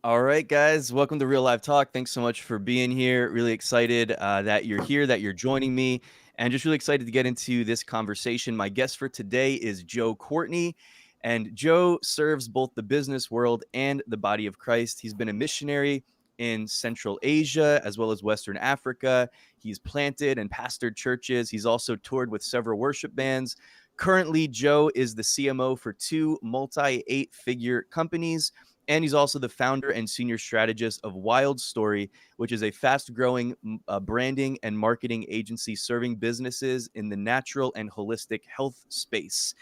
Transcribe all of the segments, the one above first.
All right, guys, welcome to Real Live Talk. Thanks so much for being here. Really excited that you're here, that you're joining me, and just really excited to get into this conversation. My guest for today is Joe Courtney, and Joe serves both the business world and the body of Christ. He's been a missionary in Central Asia as well as Western Africa. He's planted and pastored churches. He's also toured with several worship bands. Currently, Joe is the CMO for two multi-eight-figure companies. And he's also the founder and senior strategist of Wild Story, which is a fast-growing branding and marketing agency serving businesses in the natural and holistic health space.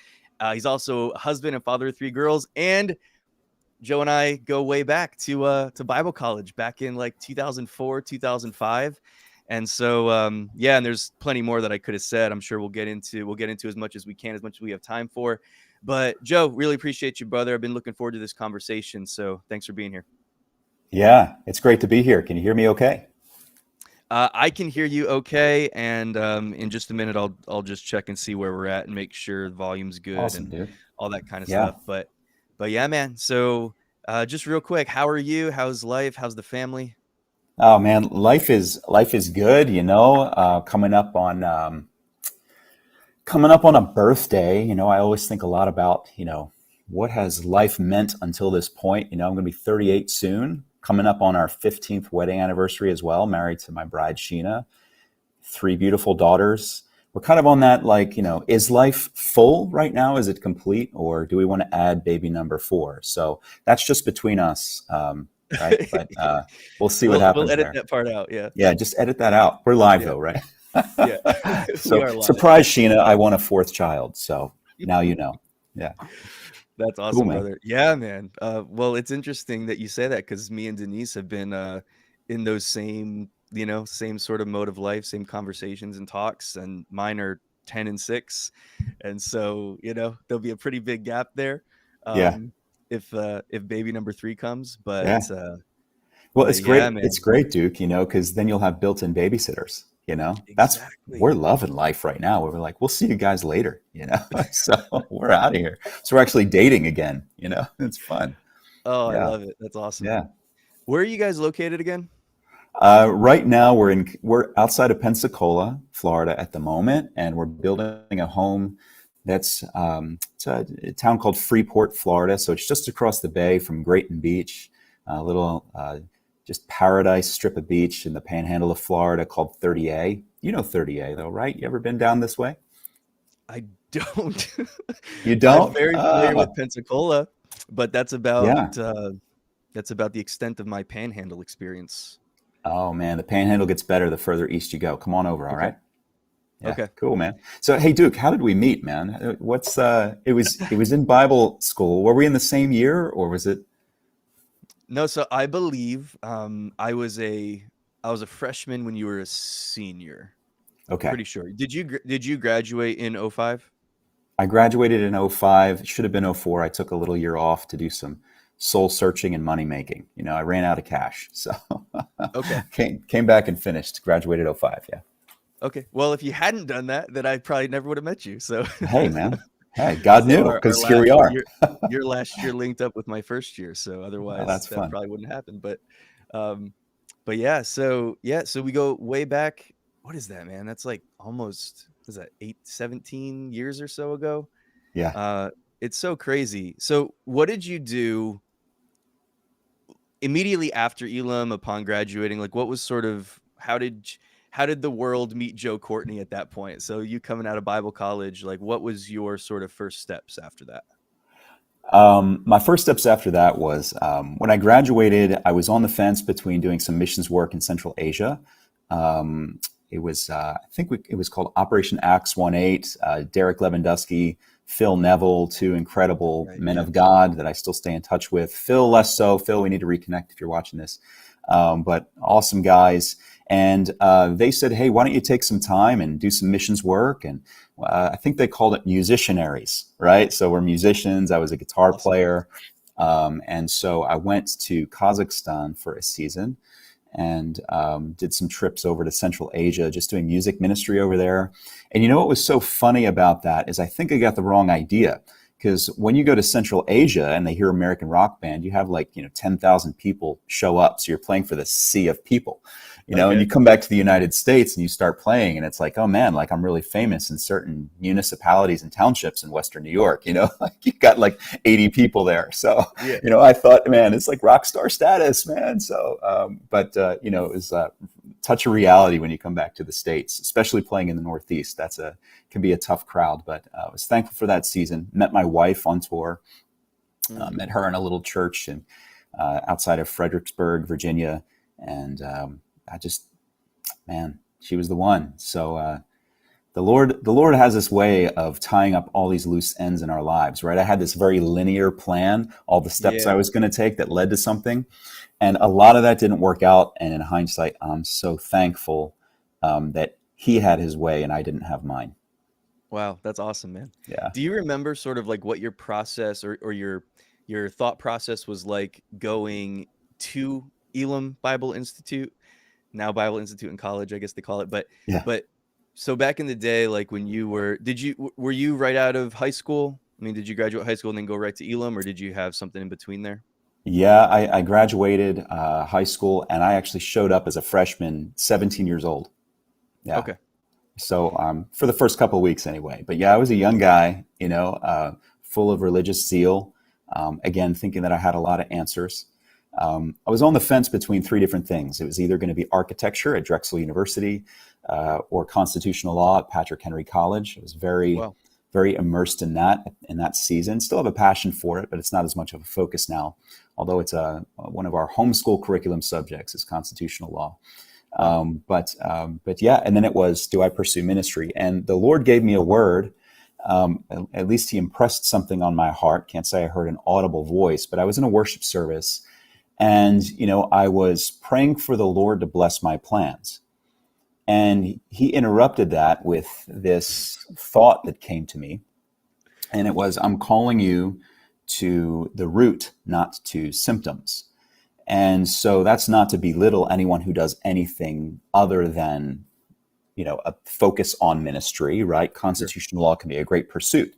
He's also a husband and father of three girls. And Joe and I go way back to Bible college back in like 2004, 2005. And so, yeah, and there's plenty more that I could have said. I'm sure we'll get into as much as we can, as much as we have time for. But Joe, really appreciate you, brother. I've been looking forward to this conversation. So thanks for being here. Yeah, it's great to be here. Can you hear me okay? I can hear you okay. And in just a minute, I'll just check and see where we're at and make sure the volume's good Awesome, and dude. all that kind of Yeah. stuff. But yeah, man. So just real quick, how are you? How's life? How's the family? Oh man, life is good. Coming up on a birthday. I always think a lot about what has life meant until this point. I'm going to be 38 soon. Coming up on our 15th wedding anniversary as well. Married to my bride Sheena. Three beautiful daughters. We're kind of on that, is life full right now? Is it complete? Or do we want to add baby number 4? So that's just between us, right? But we'll see what We'll happens edit there. that part out. Yeah. Yeah, just edit that out. We're live Yeah. though, right? Yeah. We So are live. surprise, Sheena, I want a 4th child. So now you know. Yeah. That's Cool, awesome, man. brother. Yeah, man. Well, it's interesting that you say that because me and Denise have been in those same, same sort of mode of life, same conversations and talks, and mine are 10 and 6. And so, there'll be a pretty big gap there Yeah. um, if baby number 3 comes. Yeah. Well, But it's yeah, great. It's man. great, Duke, because then you'll have built-in babysitters, we're Exactly. loving life right now. We're like, we'll see you guys later. So we're out of here. So we're actually dating again. It's fun. Oh, I Yeah. love it. That's awesome. Yeah. Where are you guys located again? Right now we're outside of Pensacola, Florida at the moment, and we're building a home that's it's a town called Freeport, Florida. So it's just across the bay from Grayton Beach, a little just paradise strip of beach in the panhandle of Florida called 30A. You know 30A though, right? You ever been down this way? I don't. You I'm don't? very familiar with Pensacola, but Yeah. that's about the extent of my panhandle experience. Oh man, the panhandle gets better the further east you go. Come on over, all Okay. right? Yeah, Okay. cool, man. So, hey, Duke, how did we meet, man? What's it was in Bible school. Were we in the same year, or was it? No, so I believe I was a freshman when you were a senior. Okay. Pretty sure. Did you graduate in '05? I graduated in '05. It should have been '04. I took a little year off to do some soul searching and money making. I ran out of cash, so Okay. came back and finished. Graduated '05. Yeah. Okay. Well, if you hadn't done that, then I probably never would have met you. So Hey, man. Hey, God so knew, our because here last we are. your last year linked up with my first year. So Oh, otherwise that's that fun. probably wouldn't happen. Um but so we go way back. What is that, man? That's like almost, was that 17 years or so ago? Yeah. Uh it's so crazy. So what did you do immediately after Elam upon graduating? Like what was sort of how did the world meet Joe Courtney at that point? So you coming out of Bible college, like what was your sort of first steps after that? My first steps after that was when I graduated, I was on the fence between doing some missions work in Central Asia. It was, it was called Operation Acts 1-8. Derek Lewandowski, Phil Neville, two incredible Right. men Yeah. of God that I still stay in touch with. Phil, less so. Phil, we need to reconnect if you're watching this. But awesome guys. And they said, hey, why don't you take some time and do some missions work? And I think they called it musicianaries, right? So we're musicians. I was a guitar Awesome. player. And so I went to Kazakhstan for a season and did some trips over to Central Asia, just doing music ministry over there. And you know what was so funny about that is I think I got the wrong idea. Because when you go to Central Asia and they hear American rock band, you have like, 10,000 people show up. So you're playing for the sea of people, and you Okay. come back to the United States and you start playing and it's like, oh man, like I'm really famous in certain municipalities and townships in Western New York, like you got like 80 people there. So, Yeah. I thought, man, it's like rock star status, man. So, it was touch of reality when you come back to the States, especially playing in the Northeast. Can be a tough crowd, but I was thankful for that season. Met my wife on tour, Mm. met her in a little church outside of Fredericksburg, Virginia. And I just, man, she was the one. So the Lord has this way of tying up all these loose ends in our lives, right? I had this very linear plan, all the steps I Yeah. was going to take that led to something. And a lot of that didn't work out. And in hindsight, I'm so thankful that he had his way and I didn't have mine. Wow, that's awesome, man. Yeah. Do you remember sort of like what your process or your thought process was like going to Elam Bible Institute, now Bible Institute in college, I guess they call it, Yeah. but so back in the day, like when were you right out of high school? I mean, did you graduate high school and then go right to Elam, or did you have something in between there? Yeah, I graduated high school and I actually showed up as a freshman, 17 years old. Yeah. Okay. So for the first couple of weeks anyway. But yeah, I was a young guy, full of religious zeal. Again, thinking that I had a lot of answers. I was on the fence between three different things. It was either going to be architecture at Drexel University or constitutional law at Patrick Henry College. I was very, Wow. very immersed in that season. Still have a passion for it, but it's not as much of a focus now. Although it's one of our homeschool curriculum subjects is constitutional law. Wow. But yeah, and then it was, do I pursue ministry? And the Lord gave me a word. At least He impressed something on my heart. Can't say I heard an audible voice, but I was in a worship service, and I was praying for the Lord to bless my plans. And He interrupted that with this thought that came to me, and it was, I'm calling you to the root, not to symptoms. And so that's not to belittle anyone who does anything other than, a focus on ministry, right? Sure. Constitutional law can be a great pursuit.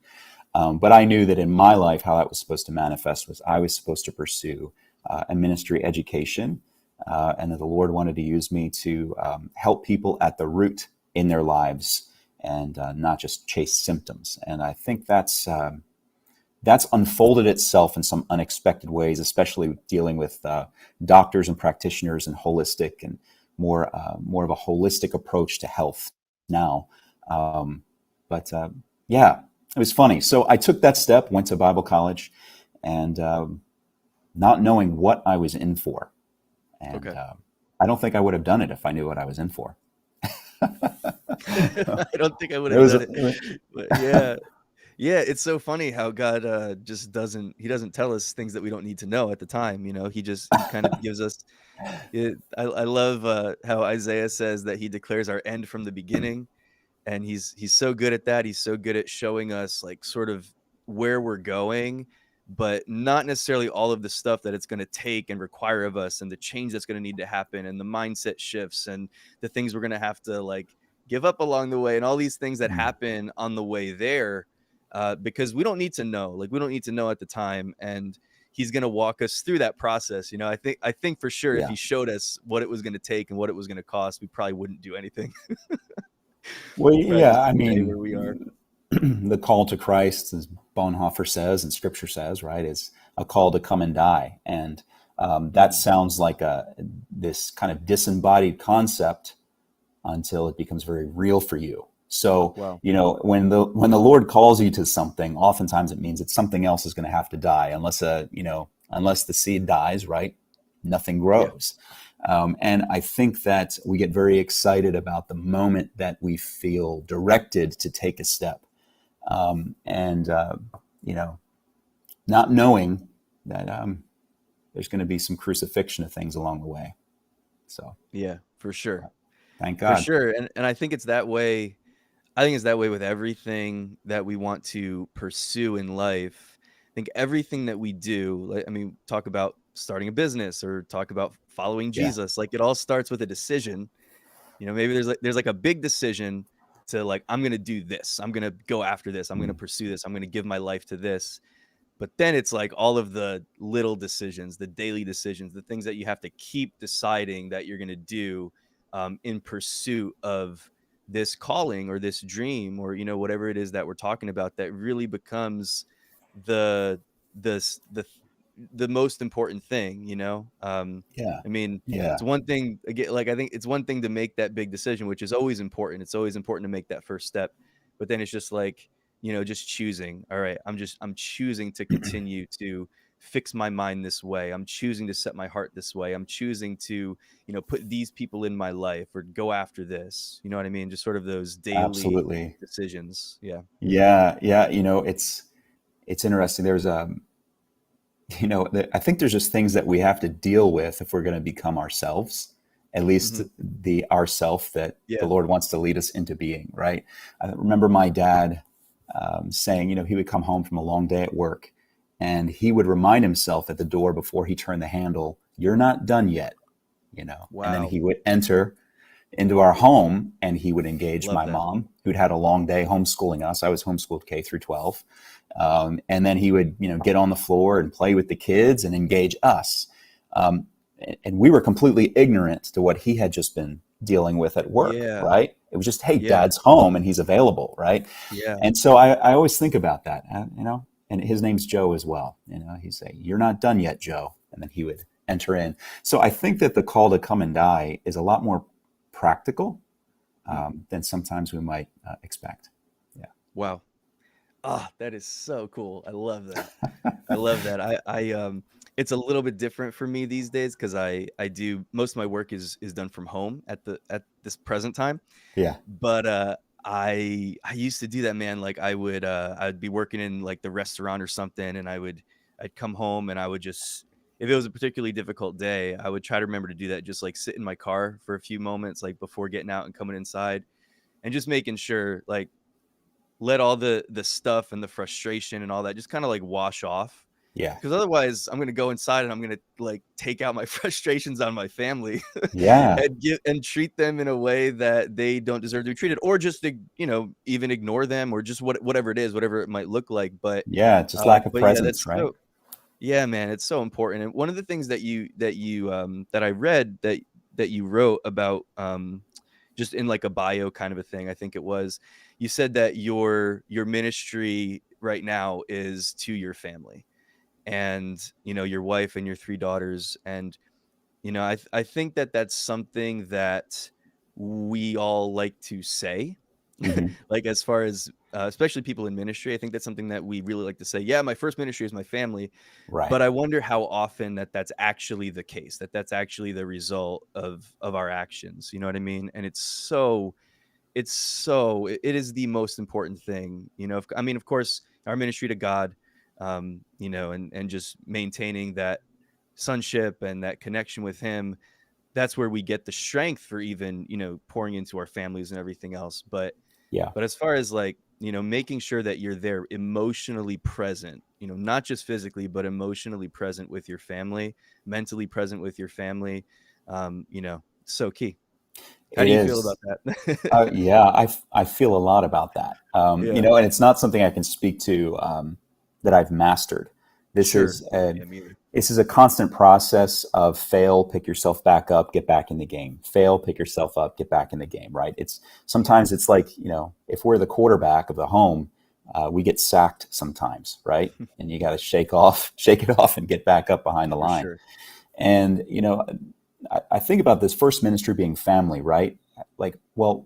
But I knew that in my life, how that was supposed to manifest was I was supposed to pursue a ministry education, and that the Lord wanted to use me to help people at the root in their lives and not just chase symptoms. And I think that's unfolded itself in some unexpected ways, especially dealing with doctors and practitioners and holistic and more of a holistic approach to health now. But yeah, it was funny. So I took that step, went to Bible college, and not knowing what I was in for. And Okay. I don't think I would have done it if I knew what I was in for. I don't think I would It have was, done it. But yeah. Yeah, it's so funny how God just doesn't tell us things that we don't need to know at the time, he kind of gives us it. I love how Isaiah says that he declares our end from the beginning, and he's so good at that. He's so good at showing us like sort of where we're going, but not necessarily all of the stuff that it's going to take and require of us, and the change that's going to need to happen, and the mindset shifts, and the things we're going to have to like give up along the way, and all these things that happen on the way there, because we don't need to know. Like we don't need to know at the time, and he's going to walk us through that process. I think for sure if yeah. he showed us what it was going to take and what it was going to cost, we probably wouldn't do anything. Well, We'd probably yeah, just I stay where mean, we are. the call to Christ, as Bonhoeffer says and Scripture says, right, is a call to come and die, and that Mm, sounds like this kind of disembodied concept until it becomes very real for you. So, wow. when the Lord calls you to something, oftentimes it means that something else is going to have to die, unless the seed dies, right? Nothing Yeah. grows. And I think that we get very excited about the moment that we feel directed to take a step, and you know, not knowing that there's going to be some crucifixion of things along the way. So, Yeah, for sure. thank For God. sure. And I think it's that way. I think it's that way with everything that we want to pursue in life. I think everything that we do, like, I mean, talk about starting a business or talk about following Yeah, Jesus, like it all starts with a decision. Maybe there's like a big decision, to like, I'm going to do this. I'm going to go after this. I'm going to Mm. pursue this. I'm going to give my life to this. But then it's like all of the little decisions, the daily decisions, the things that you have to keep deciding that you're going to do in pursuit of this calling or this dream, or, whatever it is that we're talking about, that really becomes the the s- the the most important thing. Yeah. I mean, Yeah. it's one thing, again, like, I think it's one thing to make that big decision, which is always important. It's always important to make that first step, but then it's just like, just choosing. All right, I'm choosing to continue to fix my mind this way. I'm choosing to set my heart this way. I'm choosing to, put these people in my life or go after this. You know what I mean? Just sort of those daily Absolutely. decisions. Yeah. Yeah. Yeah. It's interesting. There's I think there's just things that we have to deal with if we're going to become ourselves, at least Hmm. the ourself that the Yeah. Lord wants to lead us into being, right? I remember my dad saying, he would come home from a long day at work and he would remind himself at the door before he turned the handle, "You're not done yet," and then Wow. he would enter into our home and he would engage Love my that. mom, who'd had a long day homeschooling us. I was homeschooled K through 12. And then he would, get on the floor and play with the kids and engage us. Um, and we were completely ignorant to what he had just been dealing with at work, Yeah. right? It was just, hey, Yeah. dad's home and he's available, right? Yeah. And so I always think about that, and his name's Joe as well. He'd say, "You're not done yet, Joe." And then he would enter in. So I think that the call to come and die is a lot more practical than sometimes we might expect. Yeah. Wow. Ah, that is so cool. I love that. I love that. It's a little bit different for me these days because I do most of my work is done from home at this present time. Yeah. But I used to do that, man. Like I'd be working in like the restaurant or something, and I'd come home and I would just, if it was a particularly difficult day, I would try to remember to do that. Just like sit in my car for a few moments, like before getting out and coming inside, and just making sure like let all the stuff and the frustration and all that just kind of like wash off, Yeah. because otherwise I'm gonna go inside and I'm gonna like take out my frustrations on my family Yeah. and give and treat them in a way that they don't deserve to be treated, or just even ignore them, or just whatever it is, whatever it might look like. But Yeah. Just lack of but yeah, presence, that's right? so, yeah, man, it's so important. And one of the things that I read that you wrote about, just in like a bio kind of a thing, I think it was, you said that your ministry right now is to your family, and your wife and your three daughters. And I think that that's something that we all like to say, Hmm. like, as far as especially people in ministry. I think that's something that we really like to say. Yeah, my first ministry is my family. Right. But I wonder how often that's actually the case, that that's actually the result of our actions. You know what I mean? And it is the most important thing. I mean, of course, our ministry to God, and just maintaining that sonship and that connection with Him. That's where we get the strength for even pouring into our families and everything else. But Yeah. as far as like, making sure that you're there emotionally present, not just physically, but emotionally present with your family, mentally present with your family, so key. How It do you feel is. about that? Yeah, I feel a lot about that. Yeah, And it's not something I can speak to that I've mastered. This sure. is a Yeah, me either. this is a constant process of fail, pick yourself back up, get back in the game. Fail, pick yourself up, get back in the game. Right? It's sometimes it's like if we're the quarterback of the home, we get sacked sometimes, right? And you got to shake it off, and get back up behind the For line. sure. And I think about this first ministry being family, right? Like, well,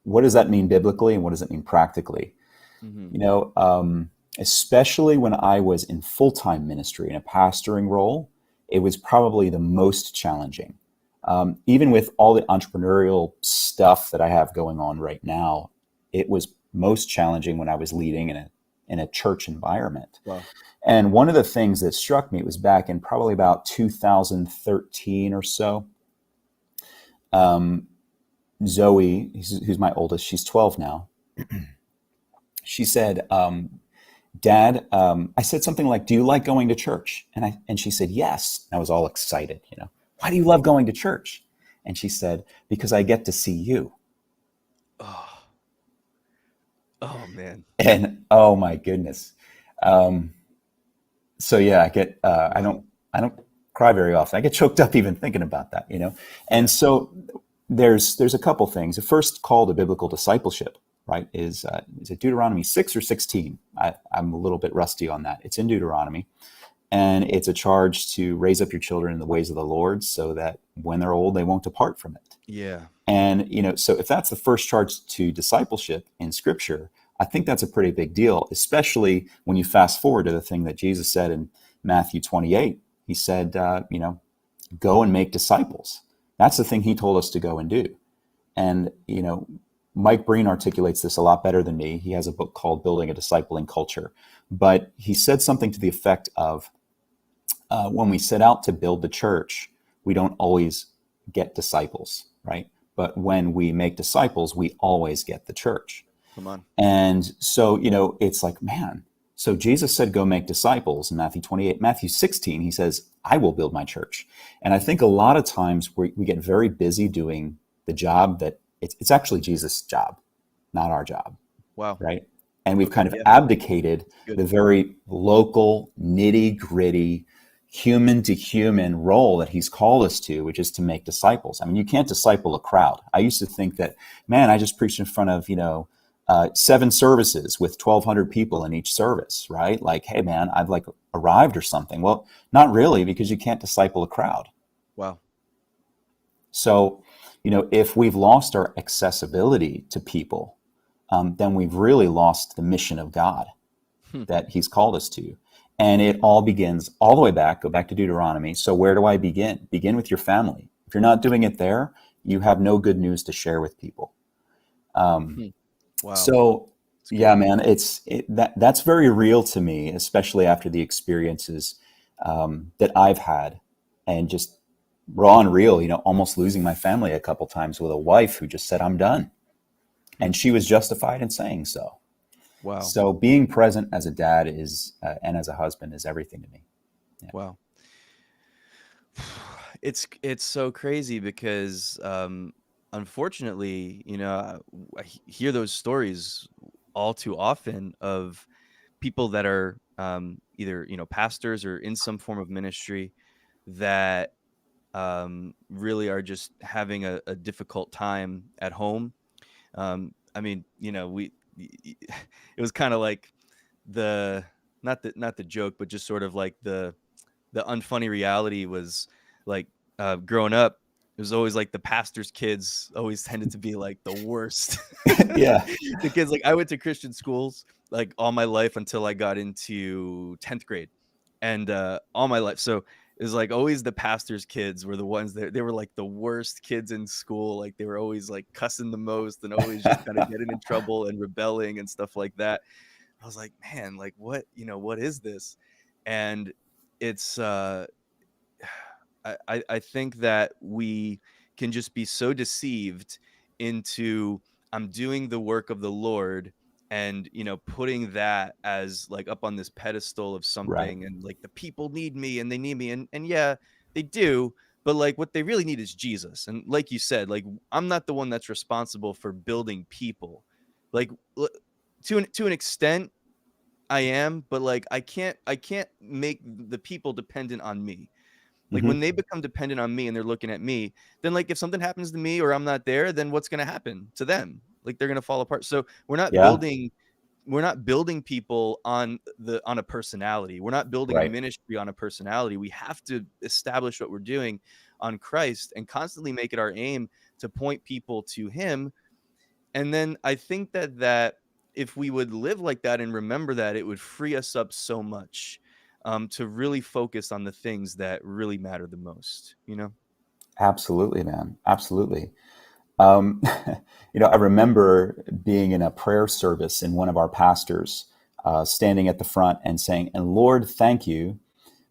what does that mean biblically, and what does it mean practically? Hmm. You know, especially when I was in full time ministry in a pastoring role, it was probably the most challenging. Even with all the entrepreneurial stuff that I have going on right now, it was most challenging when I was leading in a church environment. Wow. And one of the things that struck me, it was back in probably about 2013 or so. Um, Zoe, who's my oldest, she's 12 now. She said, "Dad," I said something like, "Do you like going to church?" And she said, "Yes." And I was all excited. Why do you love going to church? And she said, "Because I get to see you." Oh, Oh man. And oh my goodness. Um, so yeah, Wow. I don't cry very often. I get choked up even thinking about that, you know? And Yeah. so there's a couple things. The first call to biblical discipleship, right, is it Deuteronomy 6 or 16? I'm a little bit rusty on that. It's in Deuteronomy. And it's a charge to raise up your children in the ways of the Lord so that when they're old, they won't depart from it. Yeah. And, you know, so if that's the first charge to discipleship in scripture, I think that's a pretty big deal, especially when you fast forward to the thing that Jesus said in Matthew 28. He said, go and make disciples. That's the thing he told us to go and do. And, you know, Mike Breen articulates this a lot better than me. He has a book called Building a Discipling Culture. But he said something to the effect of, when we set out to build the church, we don't always get disciples, right? But when we make disciples, we always get the church. Come on. And so, you know, it's like, man, so Jesus said, go make disciples in Matthew 28. Matthew 16, he says, I will build my church. And I think a lot of times we get very busy doing the job that it's actually Jesus' job, not our job, Wow. right? And we've Okay. kind of Yeah. abdicated Good. the very local, nitty gritty, human to human role that he's called us to, which is to make disciples. I mean, you can't disciple a crowd. I used to think that, man, I just preached in front of, 7 services with 1,200 people in each service, right? Like, hey, man, I've like arrived or something. Well, not really, because you can't disciple a crowd. Wow. So, you know, if we've lost our accessibility to people, then we've really lost the mission of God Hmm. that he's called us to. And it all begins all the way back, go back to Deuteronomy. So where do I begin? Begin with your family. If you're not doing it there, you have no good news to share with people. Um, Hmm. Wow. so It's yeah, good. man, that's very real to me, especially after the experiences that I've had, and just raw and real. You know, almost losing my family a couple times with a wife who just said, "I'm done," Hmm. and she was justified in saying so. Wow. So being present as a dad is and as a husband is everything to me. Yeah. Wow. It's so crazy because unfortunately, hear those stories all too often of people that are either pastors or in some form of ministry that really are just having a difficult time at home. I mean, it was kind of like the not the joke, but just sort of like the unfunny reality was like growing up, it was always like the pastor's kids always tended to be like the worst. Yeah. The kids, like I went to Christian schools like all my life until I got into 10th grade, and all my life. So it was like always the pastor's kids were the ones that they were like the worst kids in school. Like they were always like cussing the most and always just kind of getting in trouble and rebelling and stuff like that. I was like, man, like what is this? And it's I think that we can just be so deceived into I'm doing the work of the Lord and putting that as like up on this pedestal of Right. something, and like the people need me and they need me, and yeah, they do, but like what they really need is Jesus. And like you said, like I'm not the one that's responsible for building people. Like to an extent I am, but like I can't make the people dependent on me. Like, when Hmm. they become dependent on me and they're looking at me, then, like, if something happens to me or I'm not there, then what's gonna happen to them? Like, they're gonna fall apart. So, Yeah. we're not building people on a personality. We're not building a Right. ministry on a personality. We have to establish what we're doing on Christ and constantly make it our aim to point people to him. And then I think that if we would live like that and remember that, it would free us up so much, to really focus on the things that really matter the most, you know? Absolutely, man. Absolutely. Um, I remember being in a prayer service and one of our pastors standing at the front and saying, "And Lord, thank you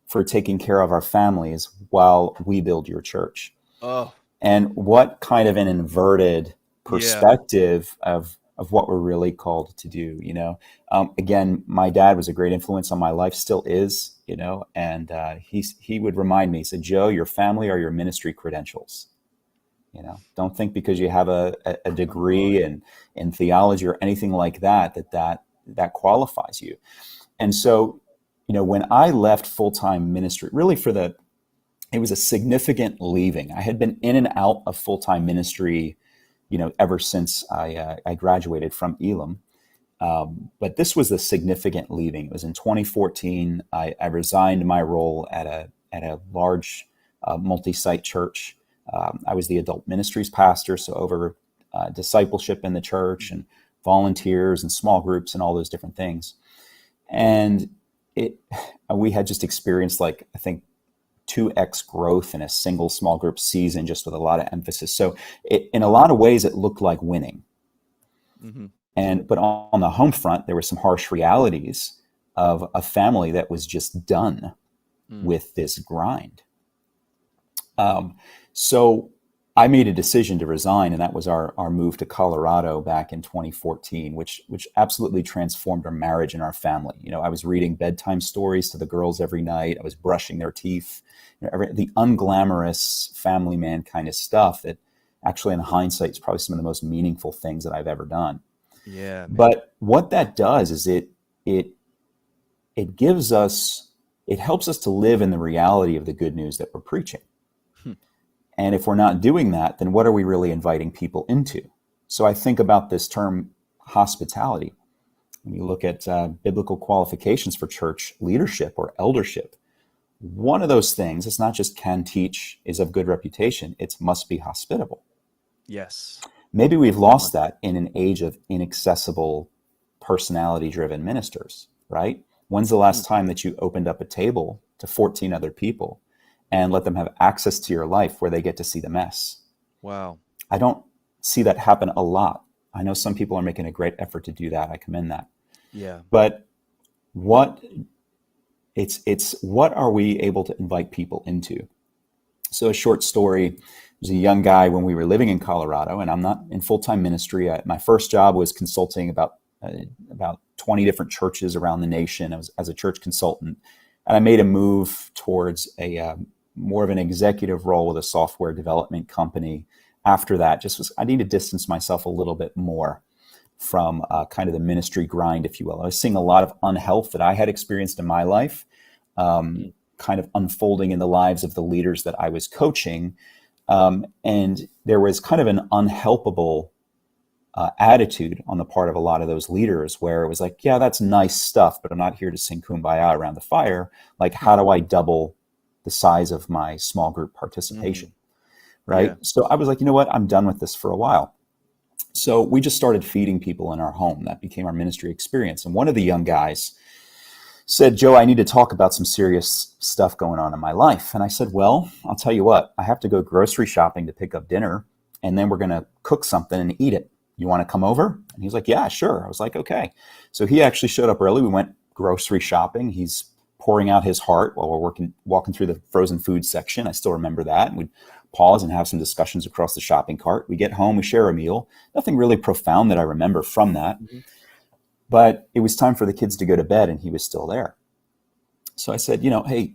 for taking care of our families while we build your church." Oh, And what kind of an inverted yeah. perspective of what we're really called to do, again, my dad was a great influence on my life, still is, and he would remind me, he said, "Joe, your family are your ministry credentials." Don't think because you have a degree in theology or anything like that qualifies you. And so, when I left full-time ministry, really it was a significant leaving. I had been in and out of full-time ministry, ever since I graduated from Elam. But this was a significant leaving. It was in 2014. I resigned my role at a large multi-site church. I was the adult ministries pastor, so over discipleship in the church and volunteers and small groups and all those different things. And we had just experienced, like, I think 2x growth in a single small group season, just with a lot of emphasis. So in a lot of ways, it looked like winning. Mm-hmm. But on the home front, there were some harsh realities of a family that was just done with this grind. So I made a decision to resign, and that was our move to Colorado back in 2014, which absolutely transformed our marriage and our family. I was reading bedtime stories to the girls every night. I was brushing their teeth, the unglamorous family man kind of stuff that actually, in hindsight, is probably some of the most meaningful things that I've ever done. Yeah, man. But what that does is it helps us to live in the reality of the good news that we're preaching. And if we're not doing that, then what are we really inviting people into? So I think about this term hospitality. When you look at biblical qualifications for church leadership or eldership, one of those things, it's not just can teach, is of good reputation, it's must be hospitable. Yes. Maybe we've lost that in an age of inaccessible, personality-driven ministers, right? When's the last time that you opened up a table to 14 other people and let them have access to your life where they get to see the mess? Wow. I don't see that happen a lot. I know some people are making a great effort to do that. I commend that. Yeah. But what are we able to invite people into? So a short story. There's a young guy when we were living in Colorado, and I'm not in full-time ministry. My first job was consulting about 20 different churches around the nation. I was as a church consultant, and I made a move towards a more of an executive role with a software development company. After that, I need to distance myself a little bit more from kind of the ministry grind, if you will. I was seeing a lot of unhealth that I had experienced in my life, kind of unfolding in the lives of the leaders that I was coaching. And there was kind of an unhelpable attitude on the part of a lot of those leaders where it was like, yeah, that's nice stuff, but I'm not here to sing Kumbaya around the fire. Like, how do I double the size of my small group participation? Right. Yeah. So I was like, you know what? I'm done with this for a while. So we just started feeding people in our home. That became our ministry experience. And one of the young guys said, Joe, I need to talk about some serious stuff going on in my life. And I said, well, I'll tell you what, I have to go grocery shopping to pick up dinner, and then we're going to cook something and eat it. You want to come over? And he's like, yeah, sure. I was like, okay. So he actually showed up early. We went grocery shopping. He's pouring out his heart while we're walking through the frozen food section. I still remember that. And we'd pause and have some discussions across the shopping cart. We get home, we share a meal. Nothing really profound that I remember from that. But it was time for the kids to go to bed, and he was still there. So I said, hey,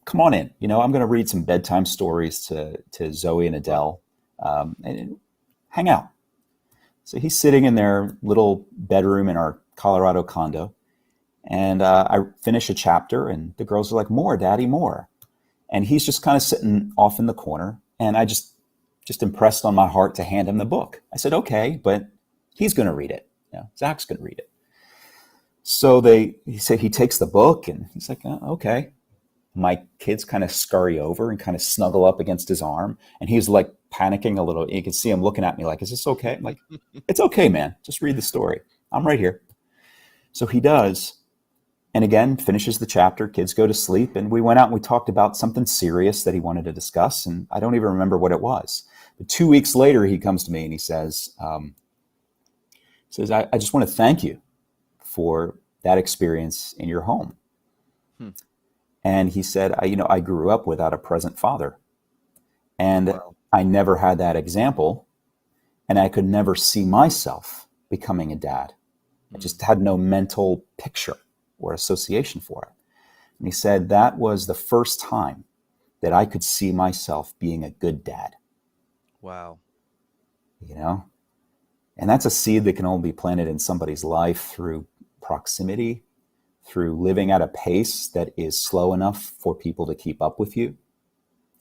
come on in. I'm going to read some bedtime stories to Zoe and Adele, and hang out. So he's sitting in their little bedroom in our Colorado condo. And I finish a chapter, and the girls are like, more, Daddy, more. And he's just kind of sitting off in the corner. And I just impressed on my heart to hand him the book. I said, okay, but he's going to read it. Zach's going to read it. So he takes the book, and he's like, oh, okay. My kids kind of scurry over and kind of snuggle up against his arm. And he's like panicking a little. You can see him looking at me like, is this okay? I'm like, it's okay, man. Just read the story. I'm right here. So he does. And again, finishes the chapter, kids go to sleep, and we went out and we talked about something serious that he wanted to discuss, and I don't even remember what it was. But 2 weeks later, he comes to me and he says, I just want to thank you for that experience in your home. And he said, I grew up without a present father, and I never had that example, and I could never see myself becoming a dad. I just had no mental picture or association for it. And he said, that was the first time that I could see myself being a good dad. Wow. you know? And that's a seed that can only be planted in somebody's life through proximity, through living at a pace that is slow enough for people to keep up with you,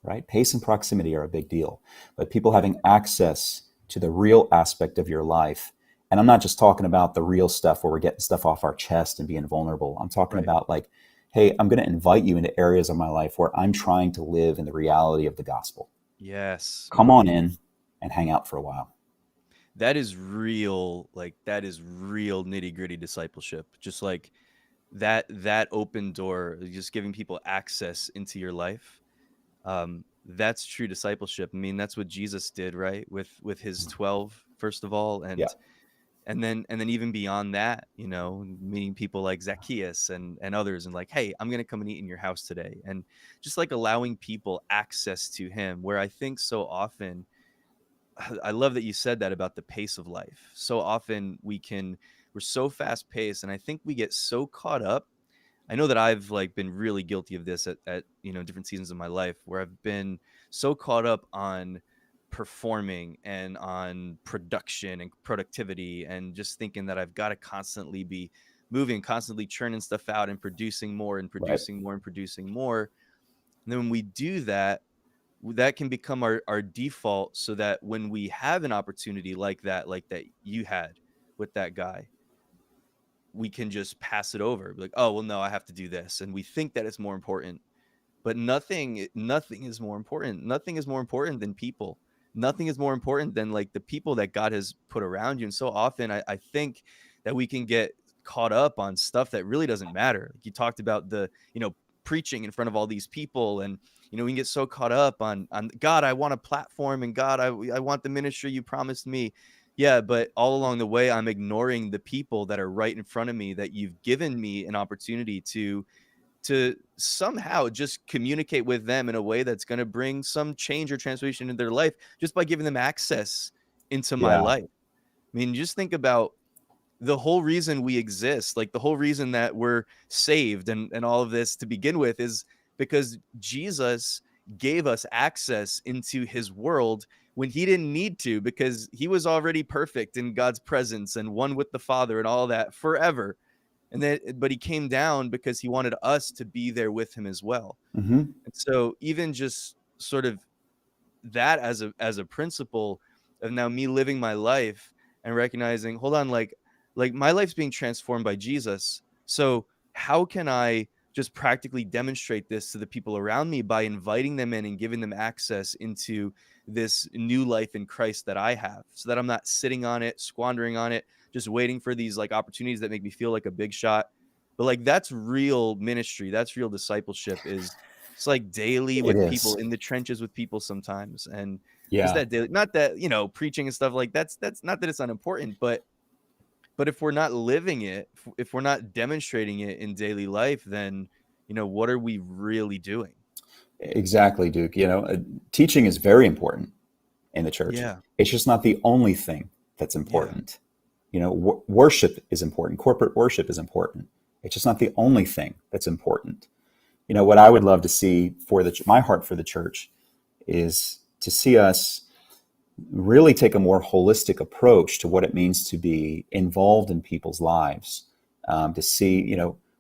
right? Pace and proximity are a big deal, but people Right. having access to the real aspect of your life. And I'm not just talking about the real stuff where we're getting stuff off our chest and being vulnerable. I'm talking Right. about like, hey, I'm going to invite you into areas of my life where I'm trying to live in the reality of the gospel. Yes. Come on in and hang out for a while. That is real, like that is real nitty-gritty discipleship. Just like that open door, just giving people access into your life. That's true discipleship. I mean, that's what Jesus did, right? With his 12, first of all, Yeah. and then even beyond that, meeting people like Zacchaeus and others, and like, hey, I'm gonna come and eat in your house today, and just like allowing people access to him. Where I think so often, I love that you said that about the pace of life. So often we're so fast paced, and I think we get so caught up. I know that I've like been really guilty of this at different seasons of my life, where I've been so caught up on performing and on production and productivity, and just thinking that I've got to constantly be moving, constantly churning stuff out and producing more and Right. producing more and producing more. And then when we do that, that can become our default, so that when we have an opportunity like that you had with that guy, we can just pass it over, like, oh well, no, I have to do this, and we think that it's more important. But nothing is more important. Nothing is more important than people. Nothing is more important than like the people that God has put around you. And so often I think that we can get caught up on stuff that really doesn't matter. Like you talked about preaching in front of all these people, and we can get so caught up on God, I want a platform, and God, I want the ministry you promised me. Yeah, but all along the way, I'm ignoring the people that are right in front of me, that you've given me an opportunity to somehow just communicate with them in a way that's going to bring some change or transformation in their life, just by giving them access into my Yeah. life. I mean, just think about the whole reason we exist, like the whole reason that we're saved and all of this to begin with, is because Jesus gave us access into his world when he didn't need to, because he was already perfect in God's presence and one with the Father and all that forever. But he came down because he wanted us to be there with him as well. Hmm. And so even just sort of that as a principle of now me living my life and recognizing, hold on, like my life's being transformed by Jesus. So how can I just practically demonstrate this to the people around me by inviting them in and giving them access into this new life in Christ that I have, so that I'm not sitting on it, squandering on it, just waiting for these like opportunities that make me feel like a big shot. But like that's real ministry, that's real discipleship, is it's like daily It with people, is. in the trenches with people sometimes. And just Yeah. that daily, not that, preaching and stuff, like that's not that it's unimportant, but if we're not living it, if we're not demonstrating it in daily life, then what are we really doing? Exactly, Duke. Teaching is very important in the church. Yeah. It's just not the only thing that's Yeah. important. Worship is important. Corporate worship is important. It's just not the only thing that's important. What I would love to see for my heart for the church is to see us really take a more holistic approach to what it means to be involved in people's lives. To see,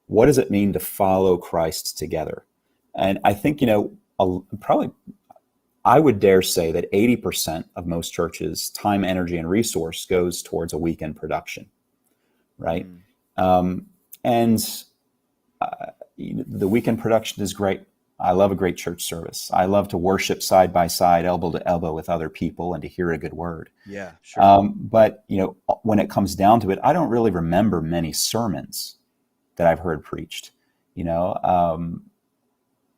what does it mean to follow Christ together? And I think, probably I would dare say that 80% of most churches' time, energy, and resource goes towards a weekend production, right? Mm. Um, and the weekend production is great. I love a great church service. I love to worship side by side, elbow to elbow with other people, and to hear a good word. Yeah, sure. But when it comes down to it, I don't really remember many sermons that I've heard preached. You know,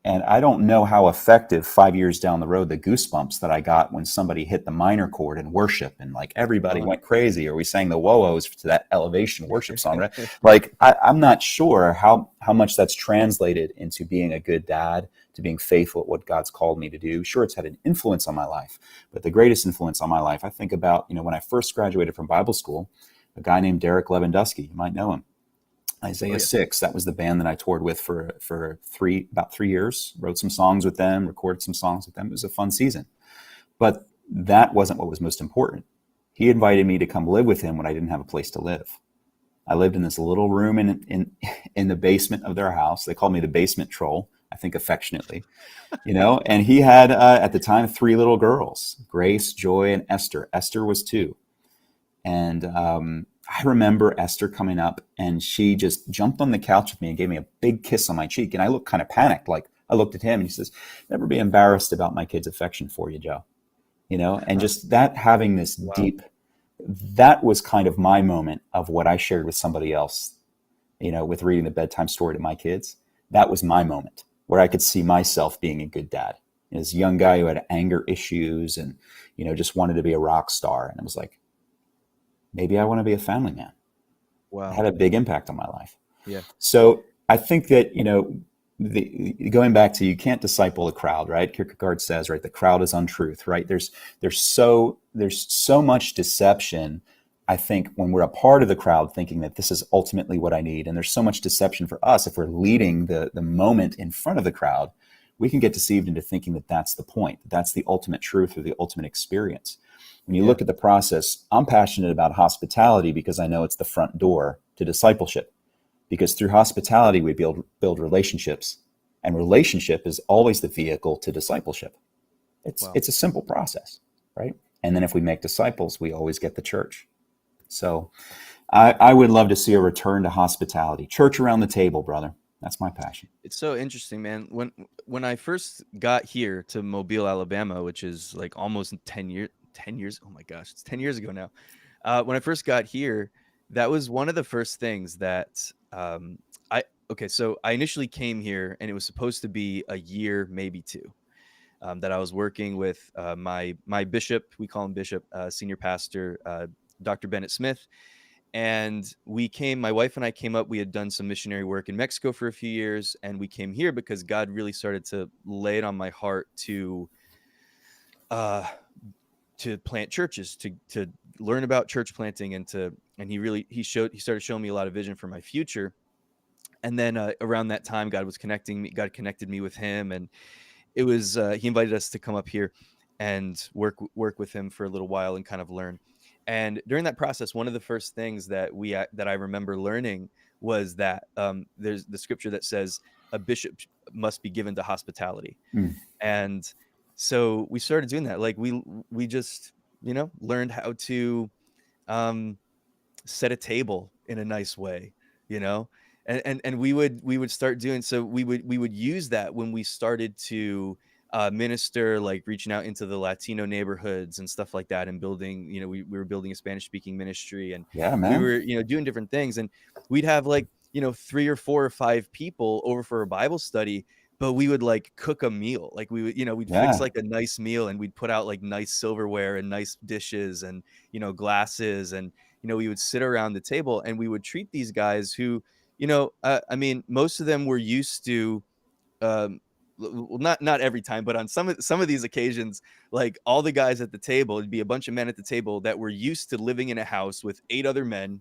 and I don't know how effective 5 years down the road the goosebumps that I got when somebody hit the minor chord in worship and like everybody Come went crazy, or we sang the whoa-ohs to that elevation worship song. Right? Like I'm not sure how much that's translated into being a good dad, to being faithful at what God's called me to do. Sure, it's had an influence on my life, but the greatest influence on my life, I think about, when I first graduated from Bible school, a guy named Derek Lewandowski, you might know him. Oh Isaiah yeah. 6, that was the band that I toured with for about 3 years. Wrote some songs with them, recorded some songs with them. It was a fun season. But That wasn't what was most important. He invited me to come live with him when I didn't have a place to live. I lived in this little room in the basement of their house. They called me the basement troll, I think affectionately, and he had at the time 3 little girls, Grace, Joy, and Esther. Esther was 2. And I remember Esther coming up, and she just jumped on the couch with me and gave me a big kiss on my cheek. And I looked kind of panicked. Like, I looked at him and he says, "Never be embarrassed about my kid's affection for you, Joe." And just that, having this Wow. deep, that was kind of my moment of what I shared with somebody else, with reading the bedtime story to my kids. That was my moment where I could see myself being a good dad. As a young guy who had anger issues and, just wanted to be a rock star. And I was like, maybe I want to be a family man. It Wow. had a big impact on my life. Yeah. So I think that, going back to, you can't disciple the crowd, right? Kierkegaard says, right, the crowd is untruth, right? There's so much deception. I think when we're a part of the crowd thinking that this is ultimately what I need, and there's so much deception for us if we're leading the moment in front of the crowd, we can get deceived into thinking that that's the point, that that's the ultimate truth or the ultimate experience. When you Yeah. look at the process, I'm passionate about hospitality because I know it's the front door to discipleship. Because through hospitality, we build relationships, and relationship is always the vehicle to discipleship. It's Wow. it's a simple process, right? And then if we make disciples, we always get the church. So I would love to see a return to hospitality, church around the table, brother. That's my passion. It's so interesting, man. When I first got here to Mobile, Alabama, which is like almost 10 years. Oh my gosh, it's 10 years ago now. When I first got here, that was one of the first things that I okay, so I initially came here and it was supposed to be a year, maybe 2. That I was working with my bishop, we call him bishop, senior pastor, Dr. Bennett Smith, and my wife and I came up. We had done some missionary work in Mexico for a few years, and we came here because God really started to lay it on my heart uh, to plant churches, to learn about church planting, and he started showing me a lot of vision for my future. And then around that time, God connected me with him, and it was he invited us to come up here and work with him for a little while and kind of learn. And during that process, one of the first things that I remember learning was that there's the scripture that says a bishop must be given to hospitality. Mm, And so we started doing that. Like we just learned how to um, set a table in a nice way, you know? And we would start doing, so we would use that when we started to minister, like reaching out into the Latino neighborhoods and stuff like that, and building, we were building a Spanish speaking ministry, and yeah, we man. were, doing different things, and we'd have like, 3 or 4 or 5 people over for a Bible study, but we would like cook a meal. Like we'd fix Yeah, like a nice meal, and we'd put out like nice silverware and nice dishes and, glasses, and we would sit around the table and we would treat these guys who, I mean, most of them were used to, um, well, not every time, but on some of these occasions, like all the guys at the table, it'd be a bunch of men at the table that were used to living in a house with 8 other men,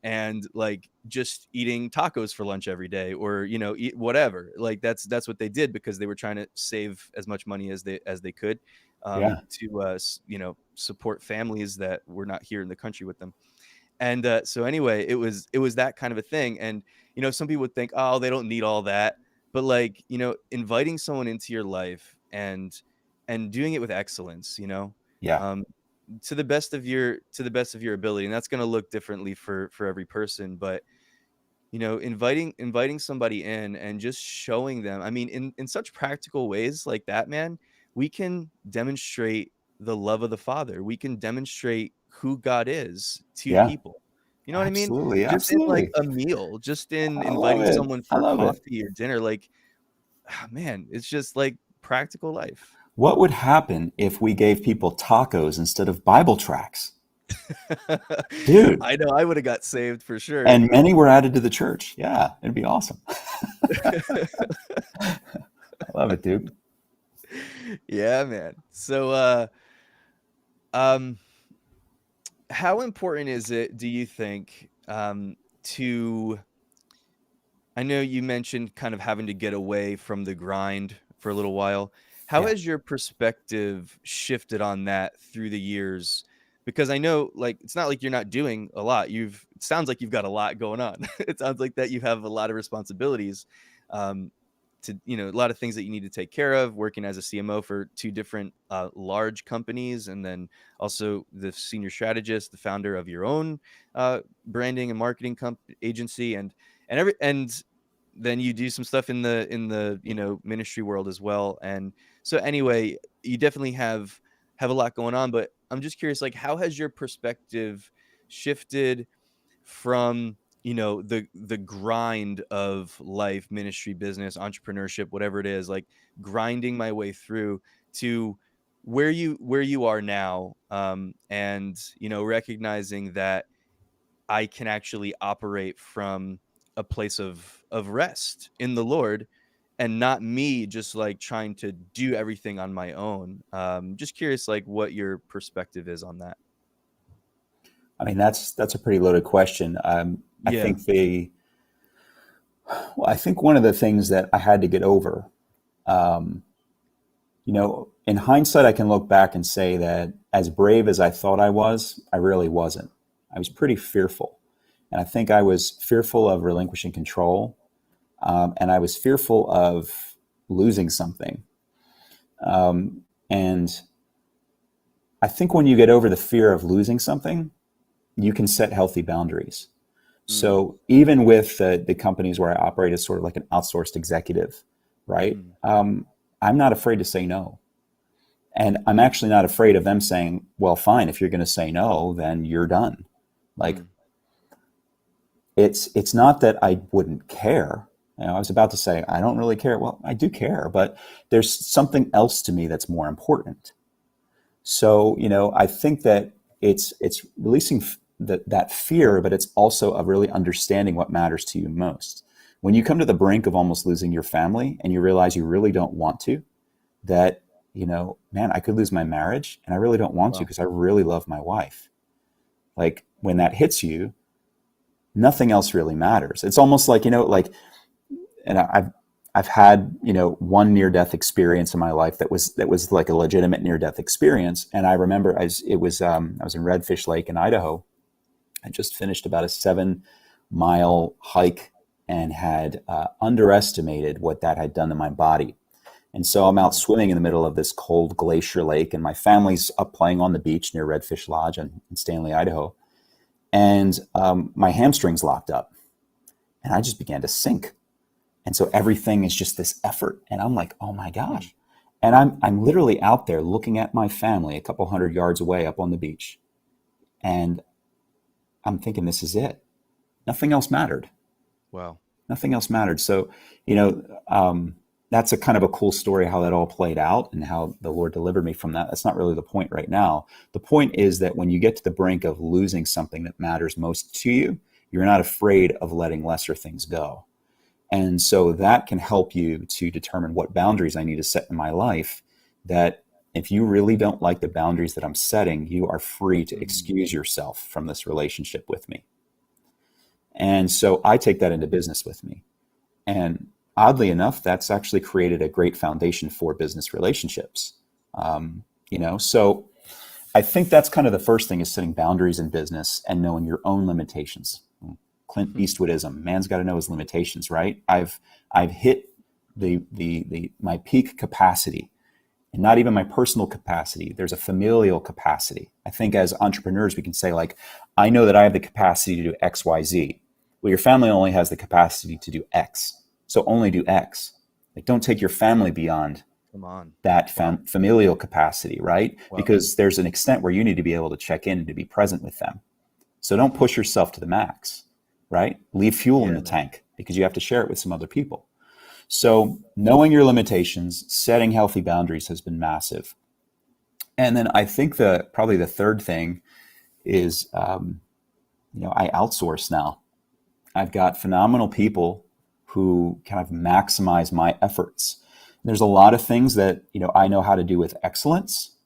and like just eating tacos for lunch every day, or eat whatever. Like that's what they did because they were trying to save as much money as they could, yeah, to support families that were not here in the country with them. And so anyway, it was that kind of a thing. And some people would think, oh, they don't need all that, but like, inviting someone into your life and doing it with excellence, yeah, um, to the best of your ability, and that's going to look differently for every person. But inviting somebody in and just showing them, I mean, in such practical ways like that, man, we can demonstrate the love of the Father. We can demonstrate who God is to yeah. people. You know what I mean? Absolutely, Just in like absolutely. a meal, just in I love inviting it. someone I for love it. coffee or dinner, like, man, it's just like practical life. What would happen if we gave people tacos instead of Bible tracts? Dude, I know I would have got saved for sure. and many were added to the church. Yeah, it'd be awesome. I love it, dude. Yeah, man. So um how important is it, do you think, to I know you mentioned kind of having to get away from the grind for a little while. How Yeah. has your perspective shifted on that through the years? Because I know, like, it's not like you're not doing a lot. It sounds like you've got a lot going on. It sounds like that you have a lot of responsibilities, um, a lot of things that you need to take care of, working as a CMO for two different large companies, and then also the senior strategist, the founder of your own branding and marketing agency, and then you do some stuff in the ministry world as well. And so anyway, you definitely have a lot going on, but I'm just curious, like, how has your perspective shifted from, the grind of life, ministry, business, entrepreneurship, whatever it is, like grinding my way through to where you are now, and recognizing that I can actually operate from a place of rest in the Lord, and not me just like trying to do everything on my own. Just curious, like, what your perspective is on that. I mean, that's a pretty loaded question. I Yeah. think I think one of the things that I had to get over, um, in hindsight, I can look back and say that as brave as I thought I really wasn't. I was pretty fearful. And I think I was fearful of relinquishing control. And I was fearful of losing something. And I think when you get over the fear of losing something, you can set healthy boundaries. Mm, So even with the companies where I operate as sort of like an outsourced executive, right? mm, I'm not afraid to say no. And I'm actually not afraid of them saying, well, fine, if you're going to say no, then you're done. Like, mm, it's not that I wouldn't care. I was about to say, I don't really care. Well, I do care, but there's something else to me that's more important. So, I think that it's releasing that fear, but it's also a really understanding what matters to you most. When you come to the brink of almost losing your family and you realize you really don't want to, that, man, I could lose my marriage and I really don't want to wow. because I really love my wife. Like when that hits you, nothing else really matters. It's almost like, and I've had, one near death experience in my life that was like a legitimate near death experience. And I remember I was in Redfish Lake in Idaho. I just finished about a 7-mile hike and had underestimated what that had done to my body. And so I'm out Mm, swimming in the middle of this cold glacier lake, and my family's up playing on the beach near Redfish Lodge in Stanley, Idaho. And my hamstrings locked up, and I just began to sink. And so everything is just this effort, and I'm like, oh my mm, gosh! And I'm literally out there looking at my family a couple hundred yards away up on the beach, and I'm thinking, this is it. Nothing else mattered. wow. Nothing else mattered. So, you know, that's a kind of a cool story how that all played out and how the Lord delivered me from that. That's not really the point right now. The point is that when you get to the brink of losing something that matters most to you, you're not afraid of letting lesser things go. And so that can help you to determine what boundaries I need to set in my life. That if you really don't like the boundaries that I'm setting, you are free to Mm, excuse yourself from this relationship with me. And so I take that into business with me. And oddly enough, that's actually created a great foundation for business relationships. So I think that's kind of the first thing is setting boundaries in business and knowing your own limitations. Clint Eastwoodism, man's got to know his limitations, right? I've hit the my peak capacity, and not even my personal capacity. There's a familial capacity. I think as entrepreneurs, we can say like, I know that I have the capacity to do X, Y, Z. Well, your family only has the capacity to do X. So only do X. Like, don't take your family beyond come on. that Wow. familial capacity, right? Wow. Because there's an extent where you need to be able to check in and to be present with them. So don't push yourself to the max, right? Leave fuel in Yeah, the man. tank because you have to share it with some other people. So knowing your limitations, setting healthy boundaries has been massive. And then I think probably the third thing is, I outsource now. I've got phenomenal people who kind of maximize my efforts. There's a lot of things that, I know how to do with excellence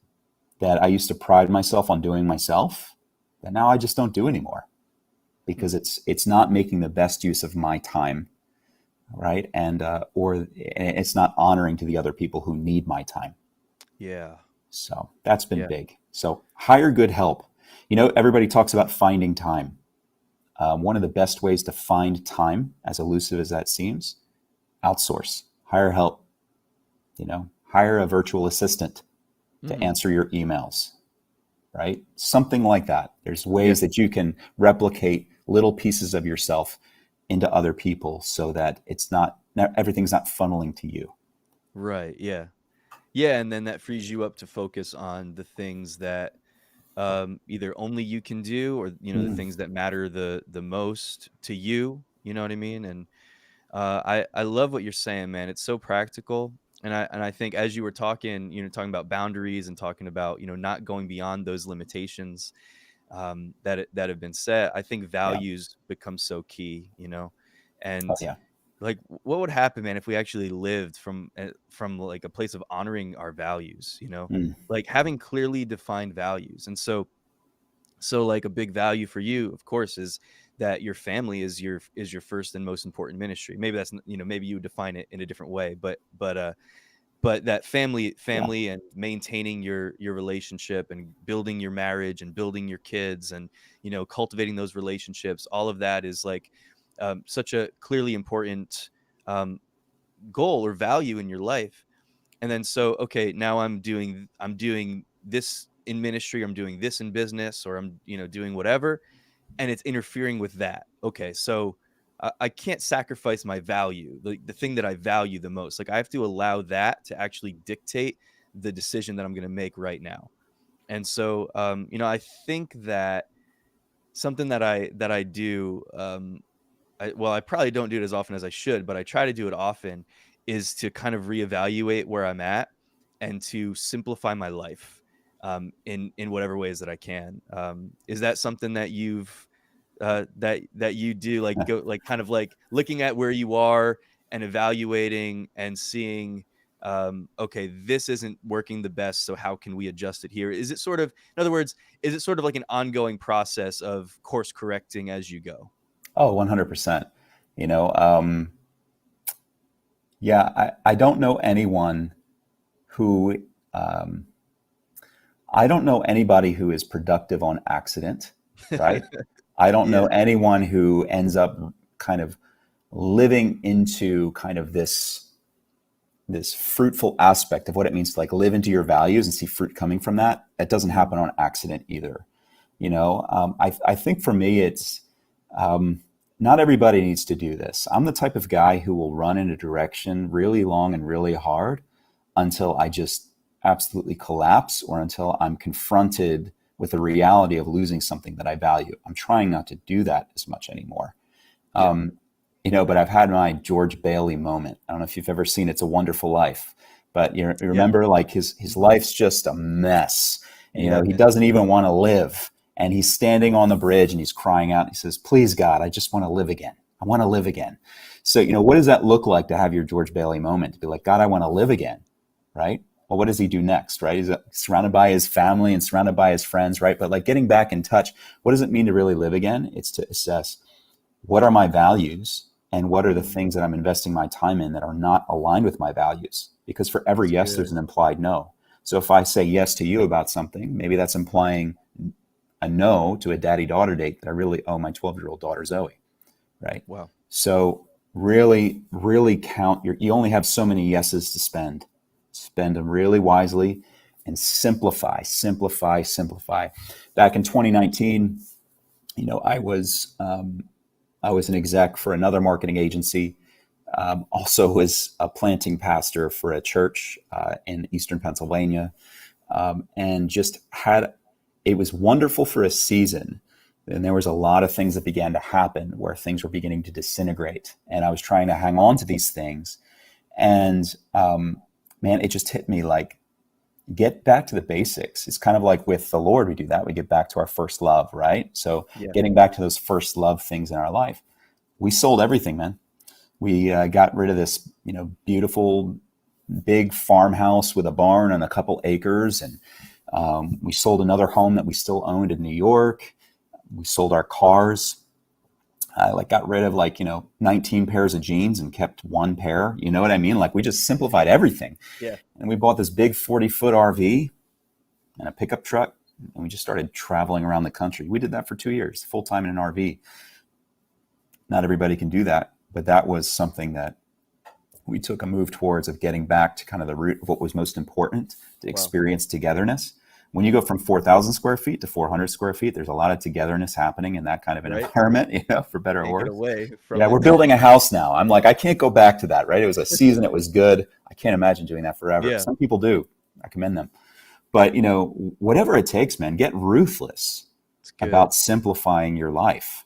that I used to pride myself on doing myself, that now I just don't do anymore Hmm. because it's not making the best use of my time. right? Or it's not honoring to the other people who need my time. Yeah. So that's been Yeah. big. So hire good help. Everybody talks about finding time. One of the best ways to find time, as elusive as that seems, outsource, hire help, hire a virtual assistant to Mhm. answer your emails, right? Something like that. There's Yeah. ways that you can replicate little pieces of yourself into other people so that everything's not funneling to you. Right. Yeah. Yeah, and then that frees you up to focus on the things that either only you can do, or the Mm. things that matter the most to you. You know what I mean? And I love what you're saying, man. It's so practical. And I think as you were talking, talking about boundaries and talking about, not going beyond those limitations that have been set. I think Yeah. values become so key, Oh, and yeah. like, what would happen, man, if we actually lived from like a place of honoring our values, Mm. like having clearly defined values. And so like a big value for you, of course, is that your family is your first and most important ministry. Maybe that's maybe you would define it in a different way, but that family Yeah. family and maintaining your relationship and building your marriage and building your kids and cultivating those relationships, all of that is like such a clearly important um, goal or value in your life. And then so okay, now I'm doing this in ministry, I'm doing this in business, or I'm doing whatever, and it's interfering with that. Okay, so I can't sacrifice my value, the thing that I value the most. Like I have to allow that to actually dictate the decision that I'm going to make right now. And so, I think that something that I do, well, I probably don't do it as often as I should, but I try to do it often, is to kind of reevaluate where I'm at and to simplify my life in whatever ways that I can. Is that something that that you do, like go like kind of like looking at where you are and evaluating and seeing, okay, this isn't working the best, so how can we adjust it here? Is it sort of, in other words, is it sort of like an ongoing process of course correcting as you go? Oh, 100%. You know, um, yeah, I don't know anyone who, um, I don't know anybody who is productive on accident, right? I don't know Yeah. anyone who ends up kind of living into kind of this fruitful aspect of what it means to like live into your values and see fruit coming from that. That doesn't Mhm. happen on accident either. I think for me, it's um, not everybody needs to do this. I'm the type of guy who will run in a direction really long and really hard until I just absolutely collapse or until I'm confronted with the reality of losing something that I value. I'm trying not to do that as much anymore. Yeah. Um, but I've had my George Bailey moment. I don't know if you've ever seen It's a Wonderful Life, but you Yeah. remember like his Mhm. life's just a mess. And, Yeah, he man. doesn't even want to live. And he's standing on the bridge and he's crying out. And he says, "Please, God, I just want to live again. I want to live again." So, what does that look like to have your George Bailey moment? To be like, God, I want to live again, right? Well, what does he do next, right? He's surrounded by his family and surrounded by his friends, right? But like getting back in touch, what does it mean to really live again? It's to assess, what are my values and what are the Mhm. things that I'm investing my time in that are not aligned with my values? Because for every That's yes, there's good. an implied no. So if I say yes to you about something, maybe that's implying a no to a daddy daughter date that I really owe my 12-year-old daughter Zoe, right? Wow. So really, really count you only have so many yeses to spend. Spend them really wisely and simplify, simplify, simplify. Back in 2019, I was an exec for another marketing agency. Also was a planting pastor for a church in Eastern Pennsylvania, and just had it was wonderful for a season. And there was a lot of things that began to happen where things were beginning to disintegrate, and I was trying to hang on to these things. And man, it just hit me like, get back to the basics. It's kind of like with the Lord, we do that. We get back to our first love, right? So Yeah. getting back to those first love things in our life. We sold everything, man. We got rid of this, beautiful big farmhouse with a barn and a couple acres, and we sold another home that we still owned in New York. We sold our cars. I like got rid of like, 19 pairs of jeans and kept one pair. You know what I mean? Like we just simplified everything. Yeah. And we bought this big 40-foot RV and a pickup truck, and we just started traveling around the country. We did that for 2 years, full time in an RV. Not everybody can do that, but that was something that we took a move towards, of getting back to kind of the root of what was most important, to Wow. experience togetherness. When you go from 4,000 square feet to 400 square feet, there's a lot of togetherness happening in that kind of an Right. environment, for better or Can't get worse. away from Yeah, we're it. building a house now. I'm like, I can't go back to that, right? It was a season, it was good. I can't imagine doing that forever. Yeah. Some people do. I commend them. But, whatever it takes, man, get ruthless It's good. about simplifying your life.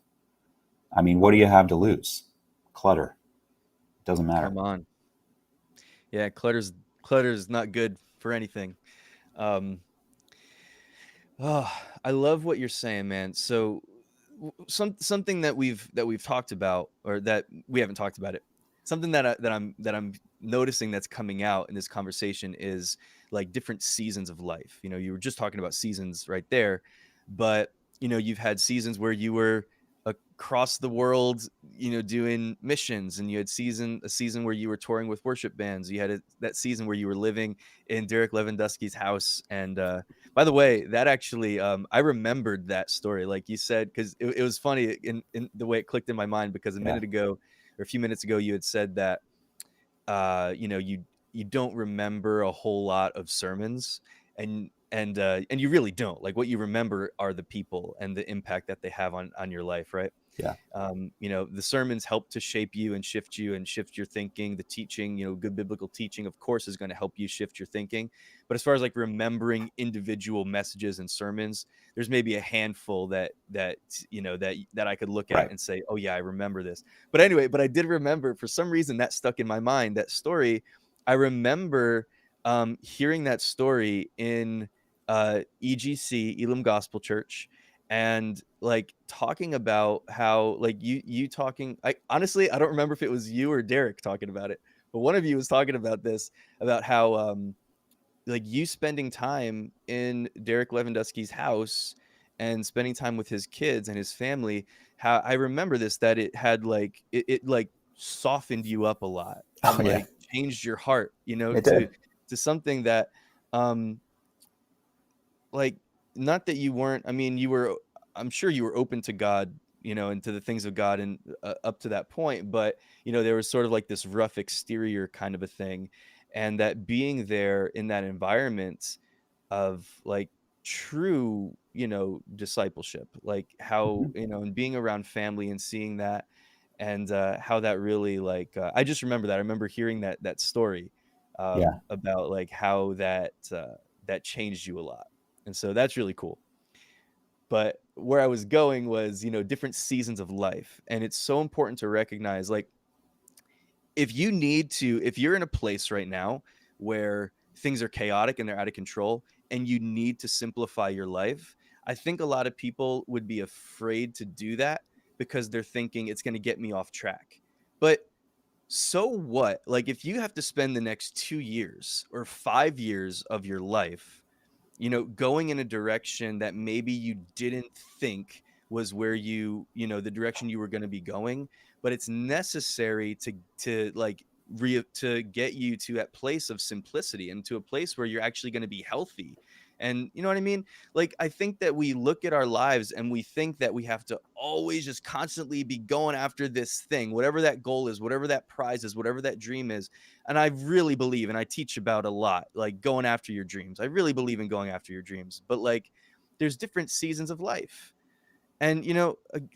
I mean, what do you have to lose? Clutter. It doesn't matter. Come on. Yeah, clutter's not good for anything. Um, oh, I love what you're saying, man. So something that we've talked about, or that we haven't talked about it. Something that I'm noticing that's coming out in this conversation is like different seasons of life. You were just talking about seasons right there, but you've had seasons where you were across the world, doing missions, and you had a season where you were touring with worship bands. You had that season where you were living in Derek Lewandowski's house. And by the way, that actually, I remembered that story, like you said, because it was funny in the way it clicked in my mind, because a Yeah. minute ago, or a few minutes ago, you had said that you don't remember a whole lot of sermons, and you really don't. Like, what you remember are the people and the impact that they have on your life, right? Yeah. The sermons help to shape you and shift your thinking. The teaching, good biblical teaching, of course, is going to help you shift your thinking. But as far as like remembering individual messages and sermons, there's maybe a handful that I could look at Right. and say, oh yeah, I remember this. But anyway, I did remember, for some reason, that stuck in my mind, that story. I remember hearing that story in EGC, Elam Gospel Church, and like talking about how, like, you talking, I honestly, I don't remember if it was you or Derek talking about it, but one of you was talking about this, about how like you spending time in Derek Lewandowski's house and spending time with his kids and his family. How I remember this, that it had like it like softened you up a lot, Oh and yeah. like changed your heart, It to did. something that um like, not that you weren't, I mean, I'm sure you were open to God, and to the things of God, and up to that point, but there was sort of like this rough exterior kind of a thing, and that being there in that environment of like true, discipleship, like how, Mhm. and being around family and seeing that, and how that really, like, I just remember that. I remember hearing that story, Yeah. about like how that changed you a lot. And so that's really cool. But where I was going was, different seasons of life. And it's so important to recognize, like, if you're in a place right now where things are chaotic and they're out of control, and you need to simplify your life, I think a lot of people would be afraid to do that, because they're thinking it's going to get me off track. But so what? Like, if you have to spend the next 2 years or 5 years of your life, going in a direction that maybe you didn't think was where the direction you were going to be going, but it's necessary to like to get you to that place of simplicity, and to a place where you're actually going to be healthy. And you know what I mean? Like, I think that we look at our lives and we think that we have to always just constantly be going after this thing, whatever that goal is, whatever that prize is, whatever that dream is. And I really believe, and I teach about a lot, like going after your dreams. I really believe in going after your dreams, but like, there's different seasons of life. And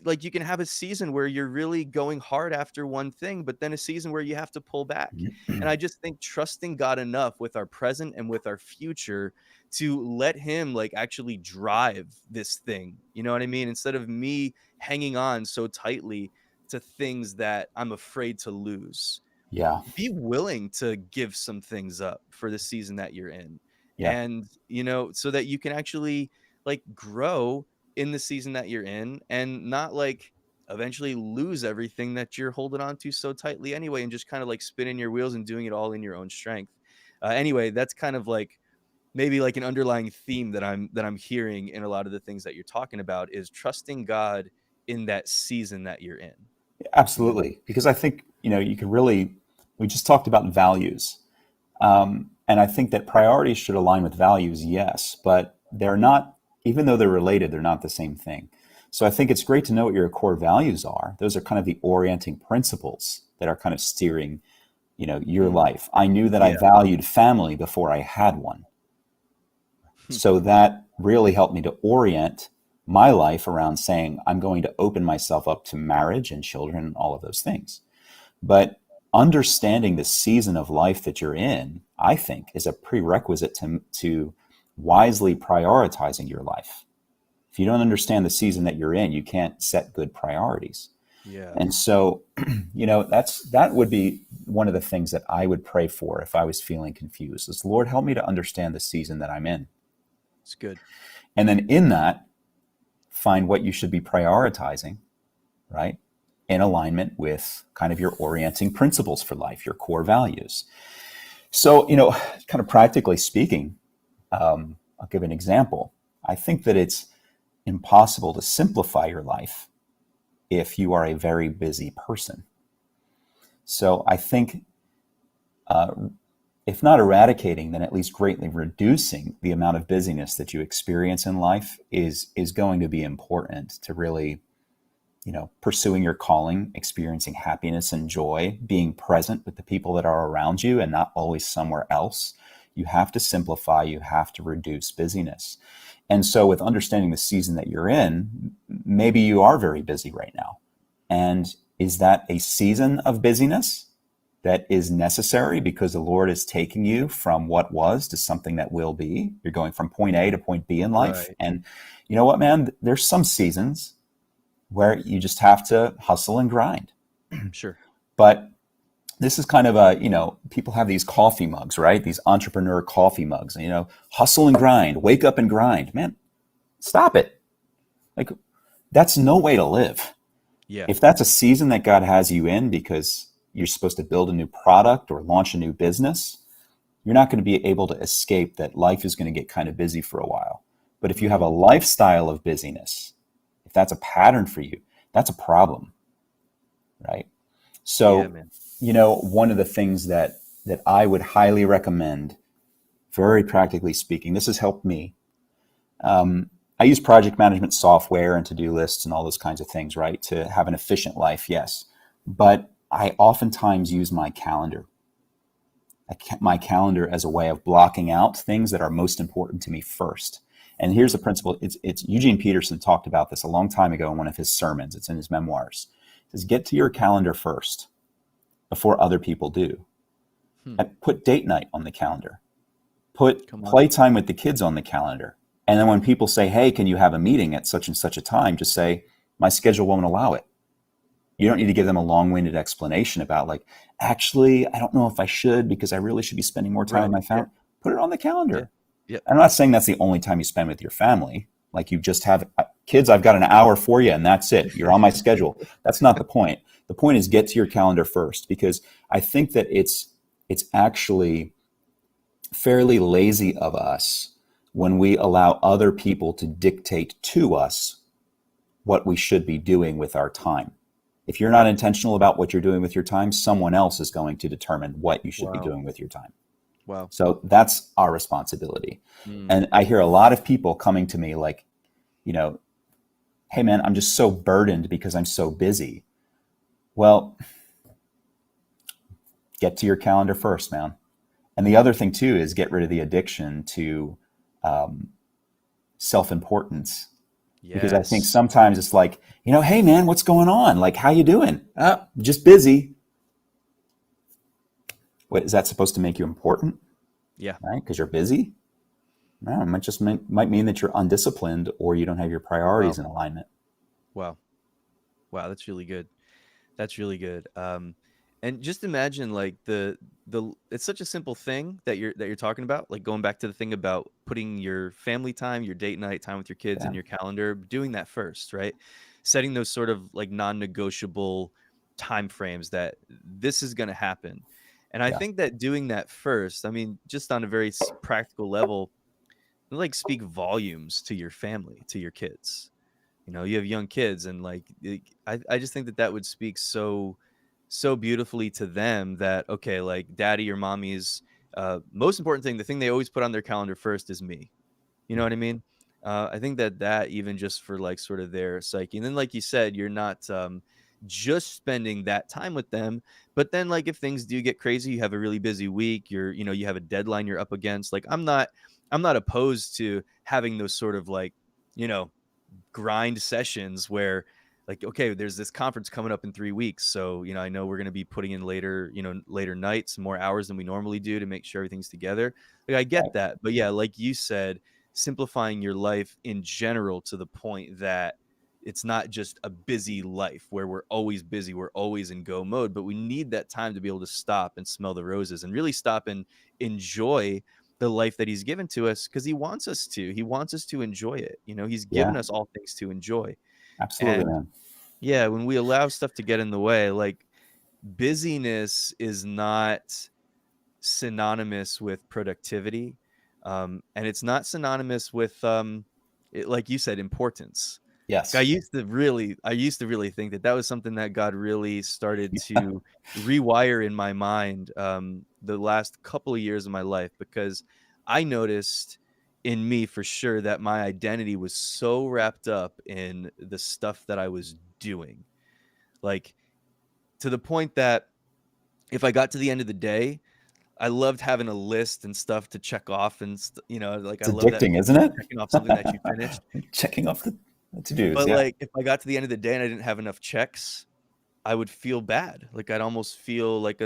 like, you can have a season where you're really going hard after one thing, but then a season where you have to pull back. And I just think trusting God enough with our present and with our future to let him like actually drive this thing, you know what I mean, instead of me hanging on so tightly to things that I'm afraid to lose. Yeah. Be willing to give some things up for the season that you're in, Yeah. and so that you can actually like grow in the season that you're in, and not like eventually lose everything that you're holding on to so tightly anyway, and just kind of like spinning your wheels and doing it all in your own strength. Anyway, that's kind of like maybe like an underlying theme that I'm hearing in a lot of the things that you're talking about, is trusting God in that season that you're in. Absolutely. Because I think, you can really, we just talked about values. And I think that priorities should align with values, yes, but they're not, even though they're related, they're not the same thing. So I think it's great to know what your core values are. Those are kind of the orienting principles that are kind of steering, your Mm, life. I knew that I yeah. valued family before I had one. So that really helped me to orient my life around saying, I'm going to open myself up to marriage and children and all of those things. But understanding the season of life that you're in, I think, is a prerequisite to wisely prioritizing your life. If you don't understand the season that you're in, you can't set good priorities. Yeah. And so, that would be one of the things that I would pray for if I was feeling confused is, Lord, help me to understand the season that I'm in. It's good. And then in that, find what you should be prioritizing, right? In alignment with kind of your orienting principles for life, your core values. So, kind of practically speaking, I'll give an example. I think that it's impossible to simplify your life if you are a very busy person. So I think, if not eradicating, then at least greatly reducing the amount of busyness that you experience in life is going to be important to really, pursuing your calling, experiencing happiness and joy, being present with the people that are around you and not always somewhere else. You have to simplify, you have to reduce busyness. And so, with understanding the season that you're in, maybe you are very busy right now. And is that a season of busyness that is necessary because the Lord is taking you from what was to something that will be? You're going from point A to point B in life. Right. And you know what, man? There's some seasons where you just have to hustle and grind. Sure. But this is kind of a, people have these coffee mugs, right? These entrepreneur coffee mugs, hustle and grind, wake up and grind. Man, stop it. Like, that's no way to live. Yeah. If that's a season that God has you in because you're supposed to build a new product or launch a new business, you're not going to be able to escape that life is going to get kind of busy for a while. But if you have a Mm, lifestyle of busyness, if that's a pattern for you, that's a problem, right? yeah, So, man. one of the things that I would highly recommend, very practically speaking, this has helped me. I use project management software and to-do lists and all those kinds of things, right? To have an efficient life, yes. But I oftentimes use my calendar. My calendar as a way of blocking out things that are most important to me first. And here's the Mm, principle. It's Eugene Peterson talked about this a long time ago in one of his sermons. It's in his memoirs. He says, get to your calendar first before other people do. hmm. And put date night on the calendar. Put Come on. playtime with the kids on the calendar. And then when people say, hey, can you have a meeting at such and such a time? Just say, my schedule won't allow it. You don't need to give them a long-winded explanation about, like, actually, I don't know if I should because I really should be spending more time with Right. my Yeah. family. Put it on the Yeah. calendar. Yep. I'm not saying that's the only time you spend with your family. Like, you just have kids, I've got an hour for you and that's it. You're on my schedule. That's not the point. The point is get to your calendar first, because I think that it's actually fairly lazy of us when we allow other people to dictate to us what we should be doing with our time. If you're not intentional about what you're doing with your time, someone else is going to determine what you should be Wow. doing with your time. Wow. So that's our responsibility. Mm, And I hear a lot of people coming to me like, you know, hey man, I'm just so burdened because I'm so busy. Well, get to your calendar first, man. And the other thing too is get rid of the addiction to um, self-importance, because I think yes. sometimes it's like, hey man, what's going on? Like, how you doing? Just busy. What is that supposed to make you important? Yeah. Right? Because you're busy? No, it might mean that you're undisciplined or you don't have your priorities Wow. in alignment. Wow. Wow. That's really good. That's really good. And just imagine like the it's such a simple thing that you're talking about, like going back to the thing about putting your family time, your date night time with your kids in Yeah, your calendar, doing that first, right? Setting those sort of like non-negotiable time frames that this is going to happen. And I yeah, think that doing that first, I mean, just on a very practical level, like speak volumes to your family, to your kids, You have young kids, and like I just think that that would speak so beautifully to them that, okay, like daddy or mommy's most important thing, the thing they always put on their calendar first is me. You know what I mean? I think that that even just for like sort of their psyche, and then like you said, you're not just spending that time with them, but then like if things do get crazy, you have a really busy week, you have a deadline you're up against. Like I'm not opposed to having those sort of like you know grind sessions where like, okay, there's this conference coming up in 3 weeks, so I know we're going to be putting in later nights, more hours than we normally do to make sure everything's together. Like I get Right. that, but yeah, like you said, simplifying your life in general to the point that it's not just a busy life where we're always busy, we're always in go mode, but we need that time to be able to stop and smell the roses and really stop and enjoy the life that he's given to us, because he wants us to enjoy it. He's Yeah, given us all things to enjoy. absolutely, And man. yeah, when we allow stuff to get in the way, like busyness is not synonymous with productivity, and it's not synonymous with like you said, importance. Like, Yes. I used to really think that that was something that God really started to rewire in my mind, the last couple of years of my life, because I noticed in me for sure that my identity was so wrapped up in the stuff that I was doing. Like, to the point that if I got to the end of the day, I loved having a list and stuff to check off, and like I It's love that addicting, feeling isn't of it? checking off something that you finished. Checking off the to-dos. But Yeah. like if I got to the end of the day and I didn't have enough checks, I would feel bad. Like I'd almost feel like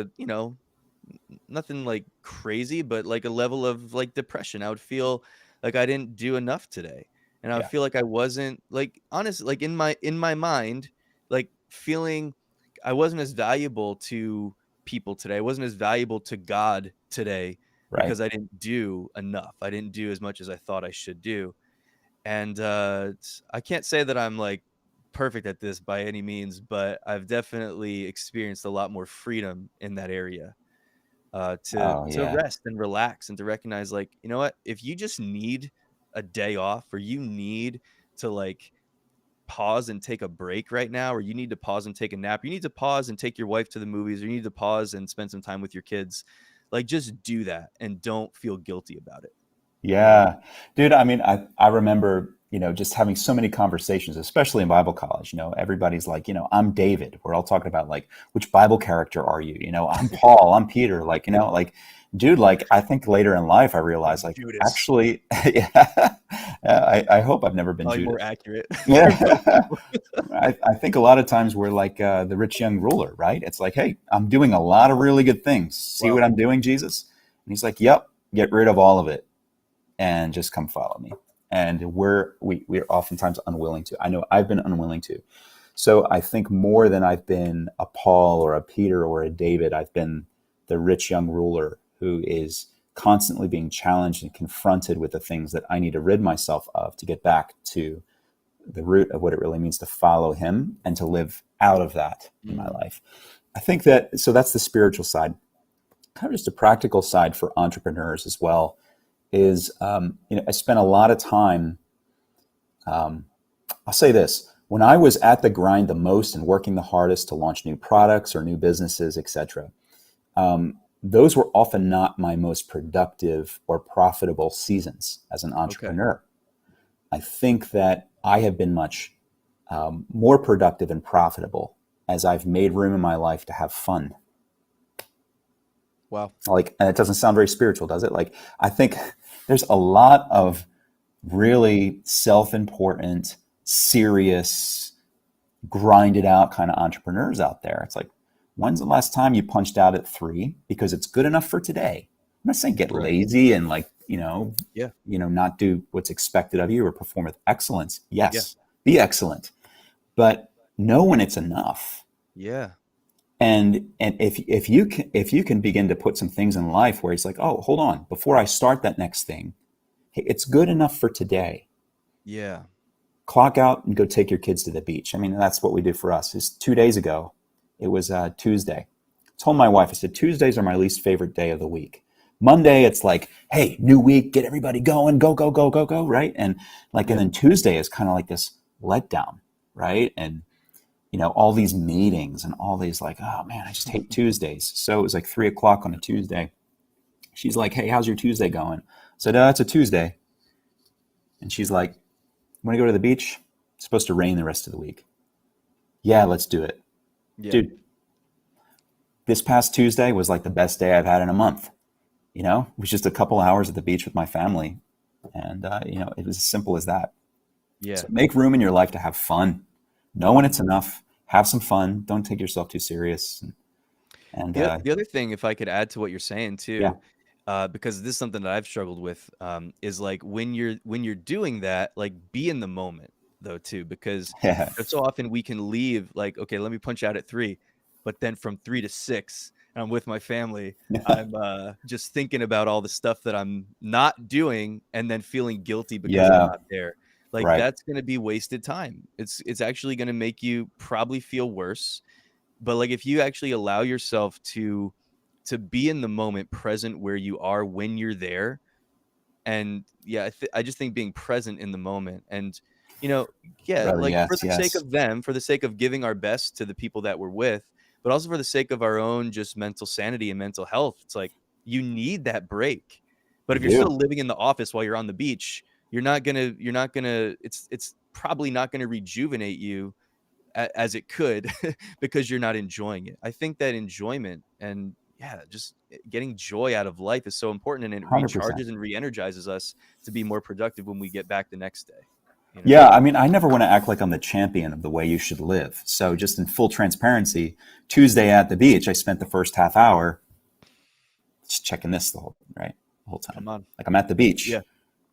nothing like crazy, but like a level of like depression. I would feel like I didn't do enough today. And I would Yeah. feel like I wasn't like honest, like in my mind, like feeling I wasn't as valuable to people today. I wasn't as valuable to God today Right. because I didn't do enough. I didn't do as much as I thought I should do. And I can't say that I'm like perfect at this by any means, but I've definitely experienced a lot more freedom in that area, to Oh, to yeah. rest and relax and to recognize, like, you know what, if you just need a day off, or you need to like pause and take a break right now, or you need to pause and take a nap, you need to pause and take your wife to the movies, or you need to pause and spend some time with your kids, like just do that and don't feel guilty about it you know Yeah, dude. I mean, I remember, just having so many conversations, especially in Bible college. Everybody's like, I'm David. We're all talking about like, which Bible character are you? I'm Paul. I'm Peter. Like, like, dude. Like, I think later in life, I realized, like, Judas. actually, yeah. I hope I've never been Probably more Judas. accurate for most Yeah. people. I think a lot of times we're like the rich young ruler, right? It's like, hey, I'm doing a lot of really good things. See what Wow. I'm doing, Jesus? And he's like, yep, get rid of all of it and just come follow me. And we're oftentimes unwilling to. I know I've been unwilling to. So I think more than I've been a Paul or a Peter or a David, I've been the rich young ruler who is constantly being challenged and confronted with the things that I need to rid myself of to get back to the root of what it really means to follow him and to live out of that in my Mm, life. I think that, so that's the spiritual side. Kind of just a practical side for entrepreneurs as well is, I spent a lot of time. I'll say this: when I was at the grind the most and working the hardest to launch new products or new businesses, etc., those were often not my most productive or profitable seasons as an okay. entrepreneur. I think that I have been much more productive and profitable as I've made room in my life to have fun. Wow. Like, and it doesn't sound very spiritual, does it? Like, I think there's a lot of really self-important, serious, grinded out kind of entrepreneurs out there. It's like, when's the last time you punched out at 3 because it's good enough for today? I'm not saying get Right. lazy and like, Yeah. not do what's expected of you or perform with excellence. Yeah. Yes, be excellent, but know when it's enough. Yeah. And if you can begin to put some things in life where it's like, oh, hold on, before I start that next thing, hey, it's good enough for today. Yeah. Clock out and go take your kids to the beach. I mean, that's what we do for us. Is 2 days ago, it was Tuesday. I told my wife, I said, Tuesdays are my least favorite day of the week. Monday, it's like, hey, new week, get everybody going, go, go, go, go, go, right? And like, and Yeah. then Tuesday is kind of like this. letdown, right? And all these meetings and all these like, oh man, I just hate Tuesdays. So it was like 3 o'clock on a Tuesday. She's like, hey, how's your Tuesday going? I said, oh, it's a Tuesday. And she's like, want to go to the beach? It's supposed to rain the rest of the week. Yeah, let's do it. Yeah. Dude, this past Tuesday was like the best day I've had in a month. It was just a couple hours at the beach with my family. And, it was as simple as that. Yeah. So make room in your life to have fun. Know when it's enough. Have some fun. Don't take yourself too serious. And The other thing, if I could add to what you're saying yeah, too, because this is something that I've struggled with, is like when you're doing that, like be in the moment though too, because yeah, so often we can leave like, okay, let me punch out at 3, but then from 3 to 6, and I'm with my family, I'm just thinking about all the stuff that I'm not doing, and then feeling guilty because I'm yeah, not there. Like right, that's gonna be wasted time. It's actually gonna make you probably feel worse. But like if you actually allow yourself to be in the moment, present where you are when you're there, and yeah, I just think being present in the moment, and you know, yeah, brother. like for Yes, the sake yes, of them, for the sake of giving our best to the people that we're with, but also for the sake of our own just mental sanity and mental health. It's like you need that break. But you if you're still do. living in the office while you're on the beach, you're not gonna it's probably not gonna rejuvenate you as it could because you're not enjoying it. I think that enjoyment and yeah, just getting joy out of life is so important, and it 100%. recharges and re-energizes us to be more productive when we get back the next day. You know? Yeah, I mean, I never want to act like I'm the champion of the way you should live. So, just in full transparency, Tuesday at the beach, I spent the first half hour just checking this the whole time. Come on. Like I'm at the beach Yeah.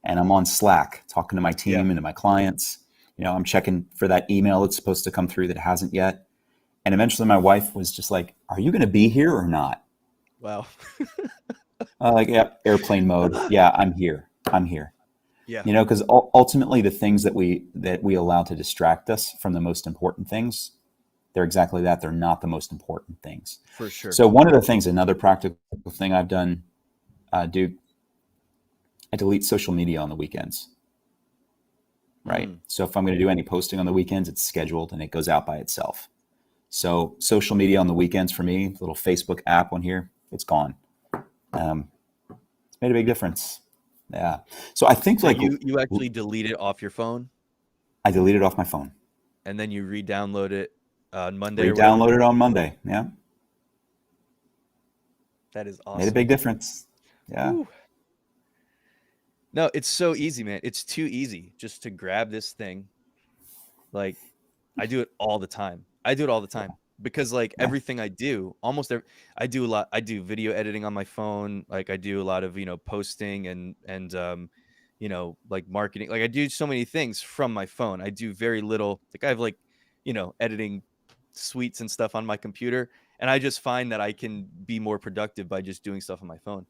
and I'm on Slack talking to my Yeah. team and to my clients. I'm checking for that email that's supposed to come through that hasn't yet. And eventually, my wife was just like, "Are you going to be here or not?" Wow. Like, yeah, airplane mode. Yeah, I'm here. I'm here. Yeah, Because ultimately, the things that we allow to distract us from the most important things, they're exactly that. They're not the most important things. for sure. So one of the things, another practical thing I've done, Duke, I delete social media on the weekends. Right. Mm. So if I'm going to do any posting on the weekends, it's scheduled and it goes out by itself. So social media on the weekends for me, the little Facebook app on here, it's gone. It's made a big difference. Yeah. So I think So like you actually delete it off your phone, I deleted it off my phone, and then you re-download it on Monday or whatever? re-downloaded it on Monday. Yeah. That is Made a awesome. big difference. Yeah. Whew. No, it's so easy, man. It's too easy just to grab this thing. Like I do it all the time. I do it all the time because like Yeah. everything I do, I do a lot. I do video editing on my phone. Like I do a lot of posting and like marketing. Like I do so many things from my phone. I do very little. Like I have like editing suites and stuff on my computer, and I just find that I can be more productive by just doing stuff on my phone.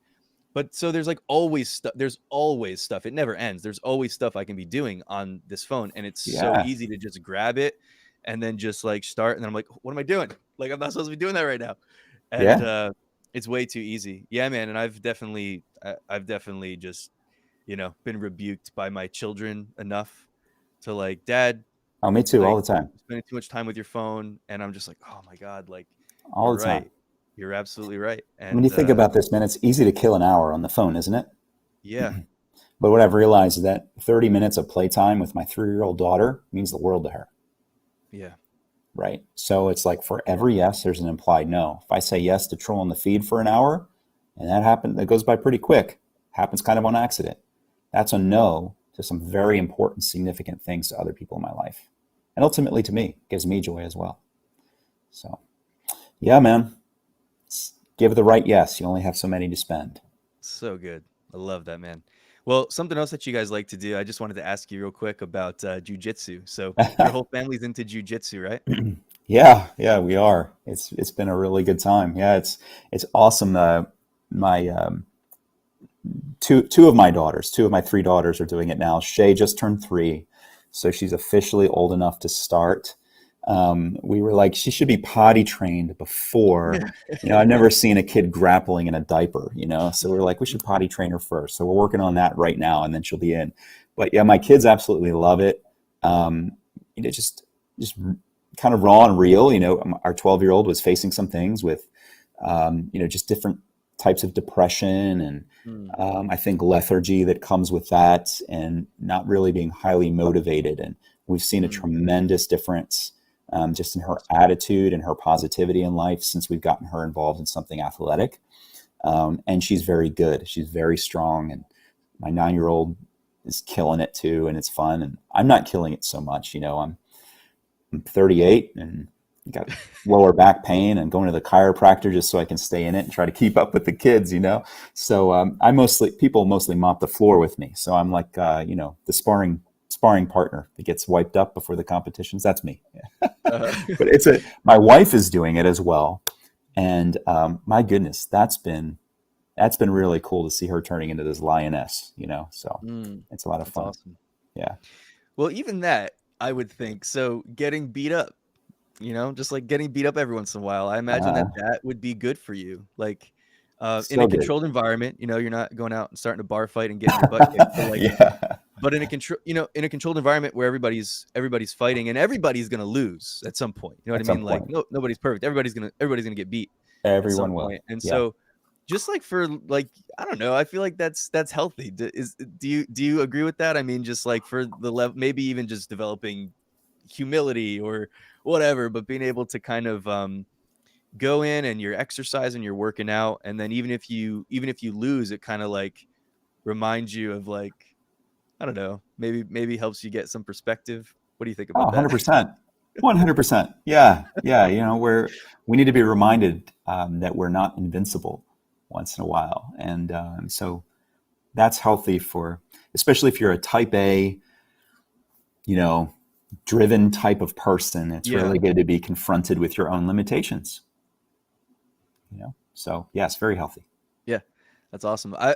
But so there's like always stuff. There's always stuff. It never ends. There's always stuff I can be doing on this phone, and it's so Yeah. easy to just grab it and then just like start. And then I'm like, what am I doing? Like I'm not supposed to be doing that right now. And Yeah. it's way too easy. Yeah, man. And I've definitely just been rebuked by my children enough to like, Dad, Oh, me too. All like the time. you're spending too much time with your phone, and I'm just like, oh my god, like All you're the time. right. You're absolutely right. When you And think about this, man, it's easy to kill an hour on the phone, isn't it? yeah, But what I've realized is that 30 minutes of playtime with my 3-year-old daughter means the world to her. yeah, Right. So it's like for every yes, there's an implied no. If I say yes to trolling the feed for an hour, and that goes by pretty quick, happens kind of on accident. That's a no to some very important, significant things to other people in my life. And ultimately to me, gives me joy as well. So yeah, man, give the right yes. You only have so many to spend. so good. I love that, man. Well, something else that you guys like to do, I just wanted to ask you real quick about jujitsu. So your whole family's into jujitsu, right? Yeah, yeah, we are. It's been a really good time. Yeah, it's awesome. My two of my 3 daughters are doing it now. Shay just turned 3, so she's officially old enough to start. We were like, she should be potty trained before. I've never seen a kid grappling in a diaper. So we're like, we should potty train her first. So we're working on that right now, and then she'll be in. But yeah, my kids absolutely love it. Um, just kind of raw and real. Our 12-year-old was facing some things with, just different types of depression and Mm, I think lethargy that comes with that, and not really being highly motivated. And we've seen a mm, tremendous difference just in her awesome. attitude and her positivity in life since we've gotten her involved in something athletic. And she's very good. She's very strong. And my 9-year-old is killing it too. And it's fun. And I'm not killing it so much. I'm 38 and got lower back pain and going to the chiropractor just so I can stay in it and try to keep up with the kids. So people mostly mop the floor with me. So I'm like, the sparring partner that gets wiped up before the competitions. That's me. Uh, But my wife is doing it as well. And my goodness, that's been really cool to see her turning into this lioness. So it's a lot of that's fun. awesome. Yeah. Well, even that, I would think. So getting beat up, just like getting beat up every once in a while, I imagine Uh, that would be good for you. Like in a so good. controlled environment, you're not going out and starting a bar fight and getting your butt kicked, but like, Yeah, but in a controlled environment where everybody's fighting and everybody's gonna lose at some point. You know what I at some mean? Like point. nobody's perfect. Everybody's gonna get beat at some Everyone will. point. And Yeah. so just like for like, I don't know, I feel like that's healthy. Do you agree with that? I mean, just like for the level, maybe even just developing humility or whatever, but being able to kind of go in and you're exercising, you're working out, and then even if you lose, it kind of like reminds you of like, I don't know, maybe helps you get some perspective. What do you think Oh, about that? 100%. 100%. Yeah. Yeah. We need to be reminded that we're not invincible once in a while. And so that's healthy especially if you're a type A, you know, driven type of person. It's Yeah, really good to be confronted with your own limitations. So yes, very healthy. yeah, that's awesome. I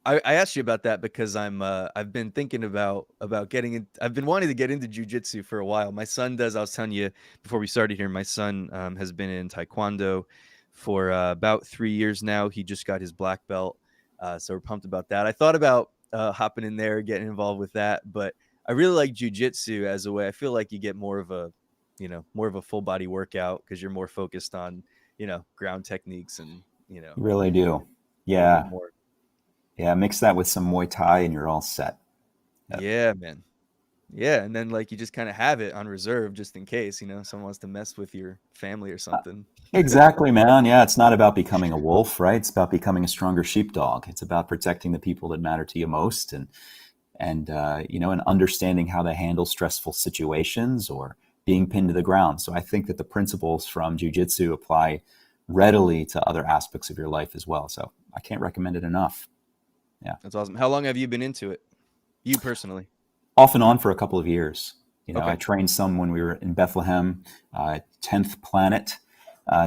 asked you about that because I've been thinking about getting in. I've been wanting to get into jujitsu for a while. My son does. I was telling you before we started here. My son has been in taekwondo for about 3 years now. He just got his black belt, so we're pumped about that. I thought about hopping in there, getting involved with that, but I really like jujitsu as a way. I feel like you get more of a full body workout because you're more focused on ground techniques and You really do. a little bit Yeah. more. Yeah. Mix that with some Muay Thai and you're all set. Yep. Yeah, man. Yeah, and then like you just kind of have it on reserve just in case, someone wants to mess with your family or something. Exactly, man. Yeah, it's not about becoming a wolf, right? It's about becoming a stronger sheepdog. It's about protecting the people that matter to you most, and understanding how to handle stressful situations or being pinned to the ground. So I think that the principles from jujitsu apply readily to other aspects of your life as well. So I can't recommend it enough. Yeah, That's awesome. How long have you been into it? You personally? off and on for a couple of years. I Okay. trained some when we were in Bethlehem, 10th Planet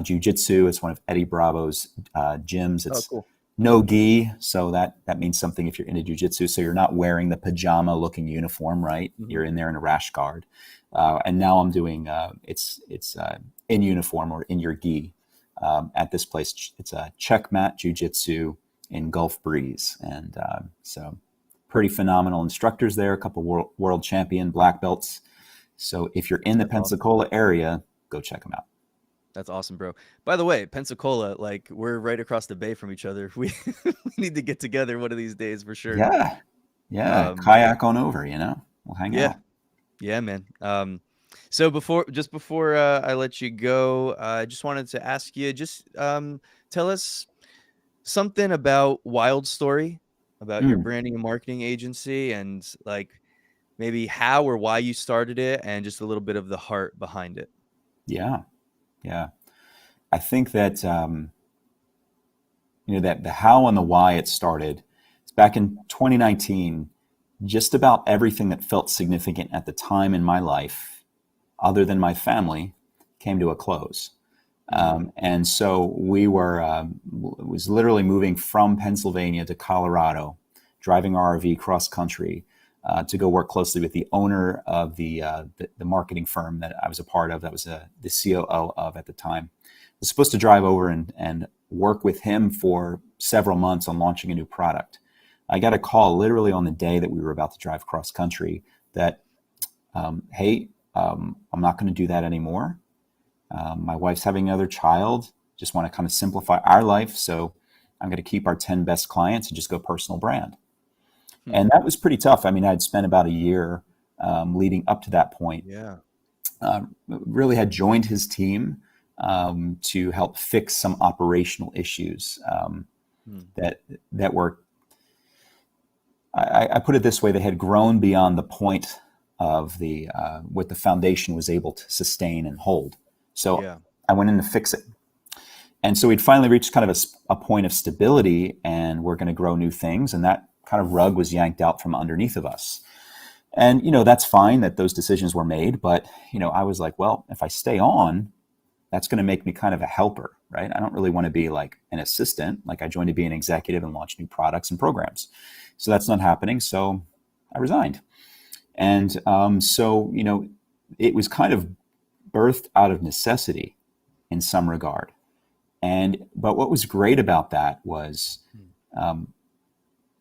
Jiu-Jitsu. It's one of Eddie Bravo's gyms. Oh, It's cool. no gi, so that means something if you're into jiu-jitsu. So you're not wearing the pajama-looking uniform, right? Hmm. You're in there in a rash guard. And now I'm doing it's in uniform or in your gi at this place. It's a Checkmat Jiu-Jitsu in Gulf Breeze, and so pretty phenomenal instructors there. A couple world champion black belts. So if you're in the That's awesome. Pensacola area, go check them out. That's awesome, bro. By the way, Pensacola, like we're right across the bay from each other. We we need to get together one of these days for sure. Yeah, yeah, Um, kayak on over. We'll hang yeah, out. yeah, man. So before I let you go, I just wanted to ask you, just tell us something about Wild Story, about your Mm, branding and marketing agency, and like maybe how or why you started it, and just a little bit of the heart behind it. yeah, yeah. I think that that the how and the why it started. It's back in 2019. Just about everything that felt significant at the time in my life, other than my family, came to a close. Mm, And so we was literally moving from Pennsylvania to Colorado, driving our RV cross country to go work closely with the owner of the marketing firm that I was a part of. That was the COO of at the time. I was supposed to drive over and work with him for several months on launching a new product. I got a call literally on the day that we were about to drive cross country that, hey, I'm not going to do that anymore. My wife's having another child. Just want to kind of simplify our life. So I'm going to keep our 10 best clients and just go personal brand. Hmm. And that was pretty tough. I mean, I'd spent about a year leading up to that point. Yeah. Really had joined his team to help fix some operational issues Hmm. that that were. I put it this way: they had grown beyond the point of the what the foundation was able to sustain and hold. So Yeah. I went in to fix it. And so we'd finally reached kind of a point of stability, and we're going to grow new things. And that kind of rug was yanked out from underneath of us. And, that's fine that those decisions were made. But, I was like, well, if I stay on, that's going to make me kind of a helper, right? I don't really want to be like an assistant. Like I joined to be an executive and launch new products and programs. So that's not happening. So I resigned. And it was kind of birthed out of necessity in some regard. But what was great about that was Hmm.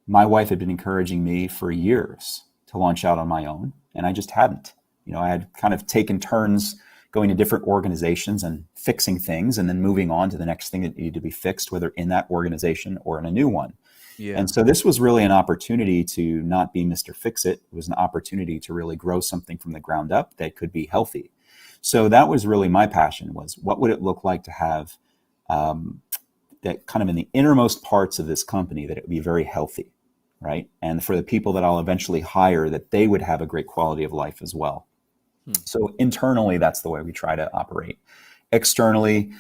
my wife had been encouraging me for years to launch out on my own, and I just hadn't. I had kind of taken turns going to different organizations and fixing things, and then moving on to the next thing that needed to be fixed, whether in that organization or in a new one. And Yeah. so this was really an opportunity to not be Mr. Fix It. It was an opportunity to really grow something from the ground up that could be healthy. So that was really my passion, was what would it look like to have um, that kind of in the innermost parts of this company, that it would be very healthy, right? And for the people that I'll eventually hire, that they would have a great quality of life as well. Hmm. So internally, that's the way we try to operate. Externally,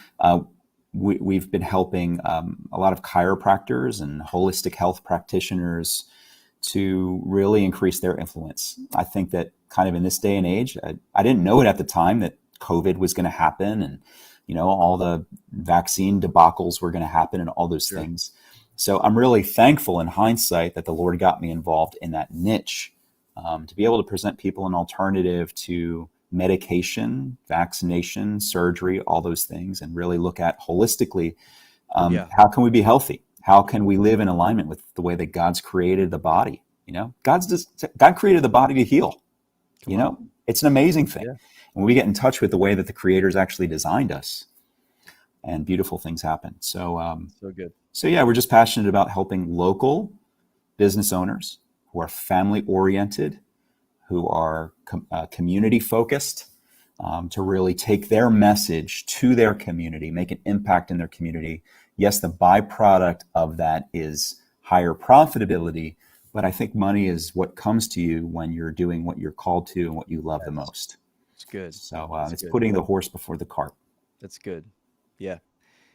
we've been helping a lot of chiropractors and holistic health practitioners to really increase their influence. I think that kind of in this day and age, I didn't know it at the time that COVID was going to happen, and all the vaccine debacles were going to happen and all those Sure. things. So I'm really thankful in hindsight that the Lord got me involved in that niche, to be able to present people an alternative to medication, vaccination, surgery, all those things, and really look at holistically, Yeah. how can we be healthy? How can we live in alignment with the way that God's created the body? God created the body to heal. Come on. It's an amazing thing. Yeah. When we get in touch with the way that the creators actually designed us, and beautiful things happen. So good. So yeah, we're just passionate about helping local business owners who are family oriented, who are community focused, to really take their message to their community, make an impact in their community. Yes, the byproduct of that is higher profitability, but I think money is what comes to you when you're doing what you're called to and what you love the Yes. most. It's good. So It's it's good. putting the horse before the cart. That's good. Yeah.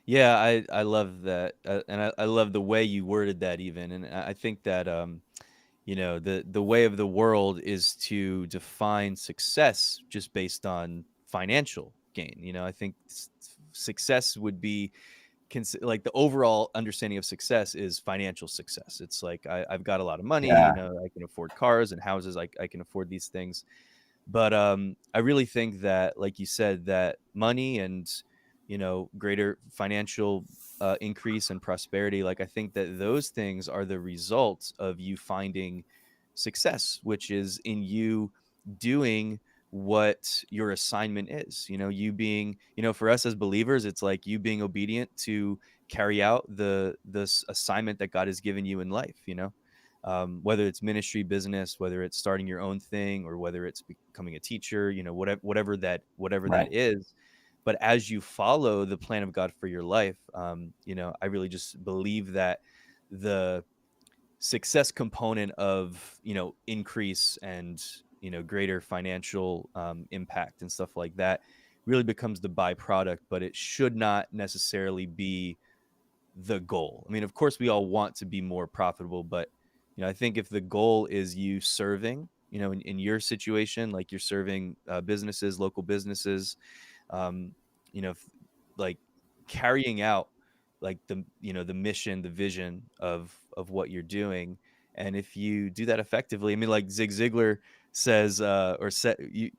Yeah, I love that, and I love the way you worded that even, and I think that, the way of the world is to define success just based on financial gain. I think success would be like the overall understanding of success is financial success. It's like I've got a lot of money, Yeah, I can afford cars and houses, I can afford these things. But I really think that, like you said, that money and greater financial increase and prosperity, like I think that those things are the result of you finding success, which is in you doing what your assignment is. You being, for us as believers, it's like you being obedient to carry out this assignment that God has given you in life. Whether it's ministry, business, whether it's starting your own thing, or whether it's becoming a teacher, whatever that right, is. But as you follow the plan of God for your life, I really just believe that the success component of increase and greater financial impact and stuff like that really becomes the byproduct, but it should not necessarily be the goal. I mean, of course, we all want to be more profitable, but I think if the goal is you serving, in your situation, like you're serving businesses, local businesses, um, if, like carrying out like the mission, the vision of what you're doing, and if you do that effectively, I mean, like Zig Ziglar says,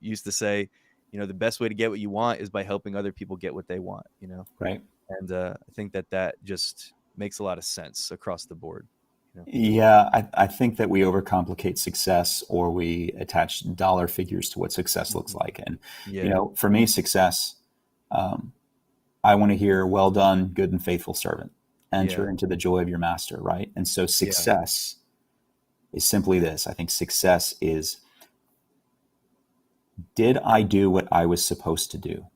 used to say, the best way to get what you want is by helping other people get what they want. right. And I think that just makes a lot of sense across the board. Yeah, I think that we overcomplicate success, or we attach dollar figures to what success looks Mhm. like. And, Yeah. for me, success, um, I want to hear, well done, good and faithful servant. Yeah. Enter into the joy of your master, right? And so Yeah. success is simply this. I think success is, did I do what I was supposed to do?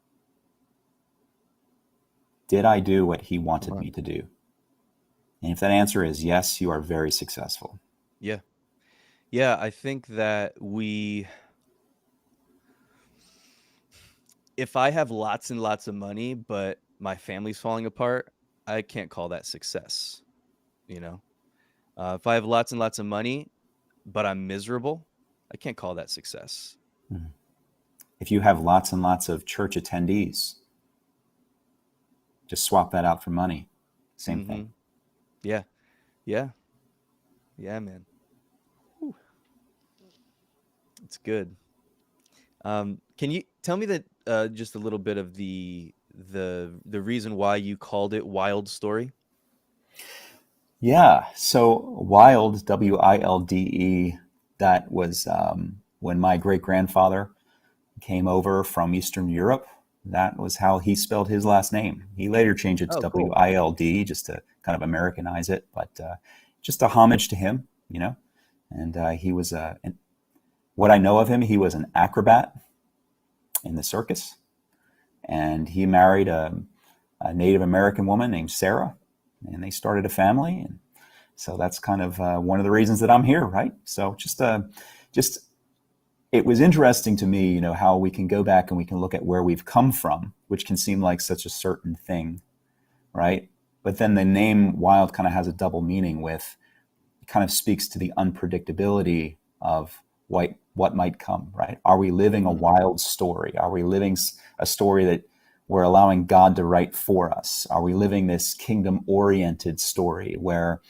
Did I do what he Come wanted on. me to do? And if that answer is yes, you are very successful. Yeah. Yeah, I think that if I have lots and lots of money, but my family's falling apart, I can't call that success, you know? If I have lots and lots of money, but I'm miserable, I can't call that success. Mhm. If you have lots and lots of church attendees, just swap that out for money. Same thing. Mhm. Yeah. Yeah. Yeah, man. Whew, it's good. Can you tell me that just a little bit of the reason why you called it Wild Story? Yeah. So Wilde, Wilde, that was when my great grandfather came over from Eastern Europe. That was how he spelled his last name. He later changed it to Oh, cool. Wilde just to kind of Americanize it, but just a homage to him, And he was, what I know of him, he was an acrobat in the circus, and he married a Native American woman named Sarah, and they started a family. And so that's kind of one of the reasons that I'm here, right? So just it was interesting to me, how we can go back and we can look at where we've come from, which can seem like such a certain thing, right? But then the name Wild kind of has a double meaning with, it kind of speaks to the unpredictability of what might come, right? Are we living a Mhm. wild story? Are we living a story that we're allowing God to write for us? Are we living this kingdom oriented story where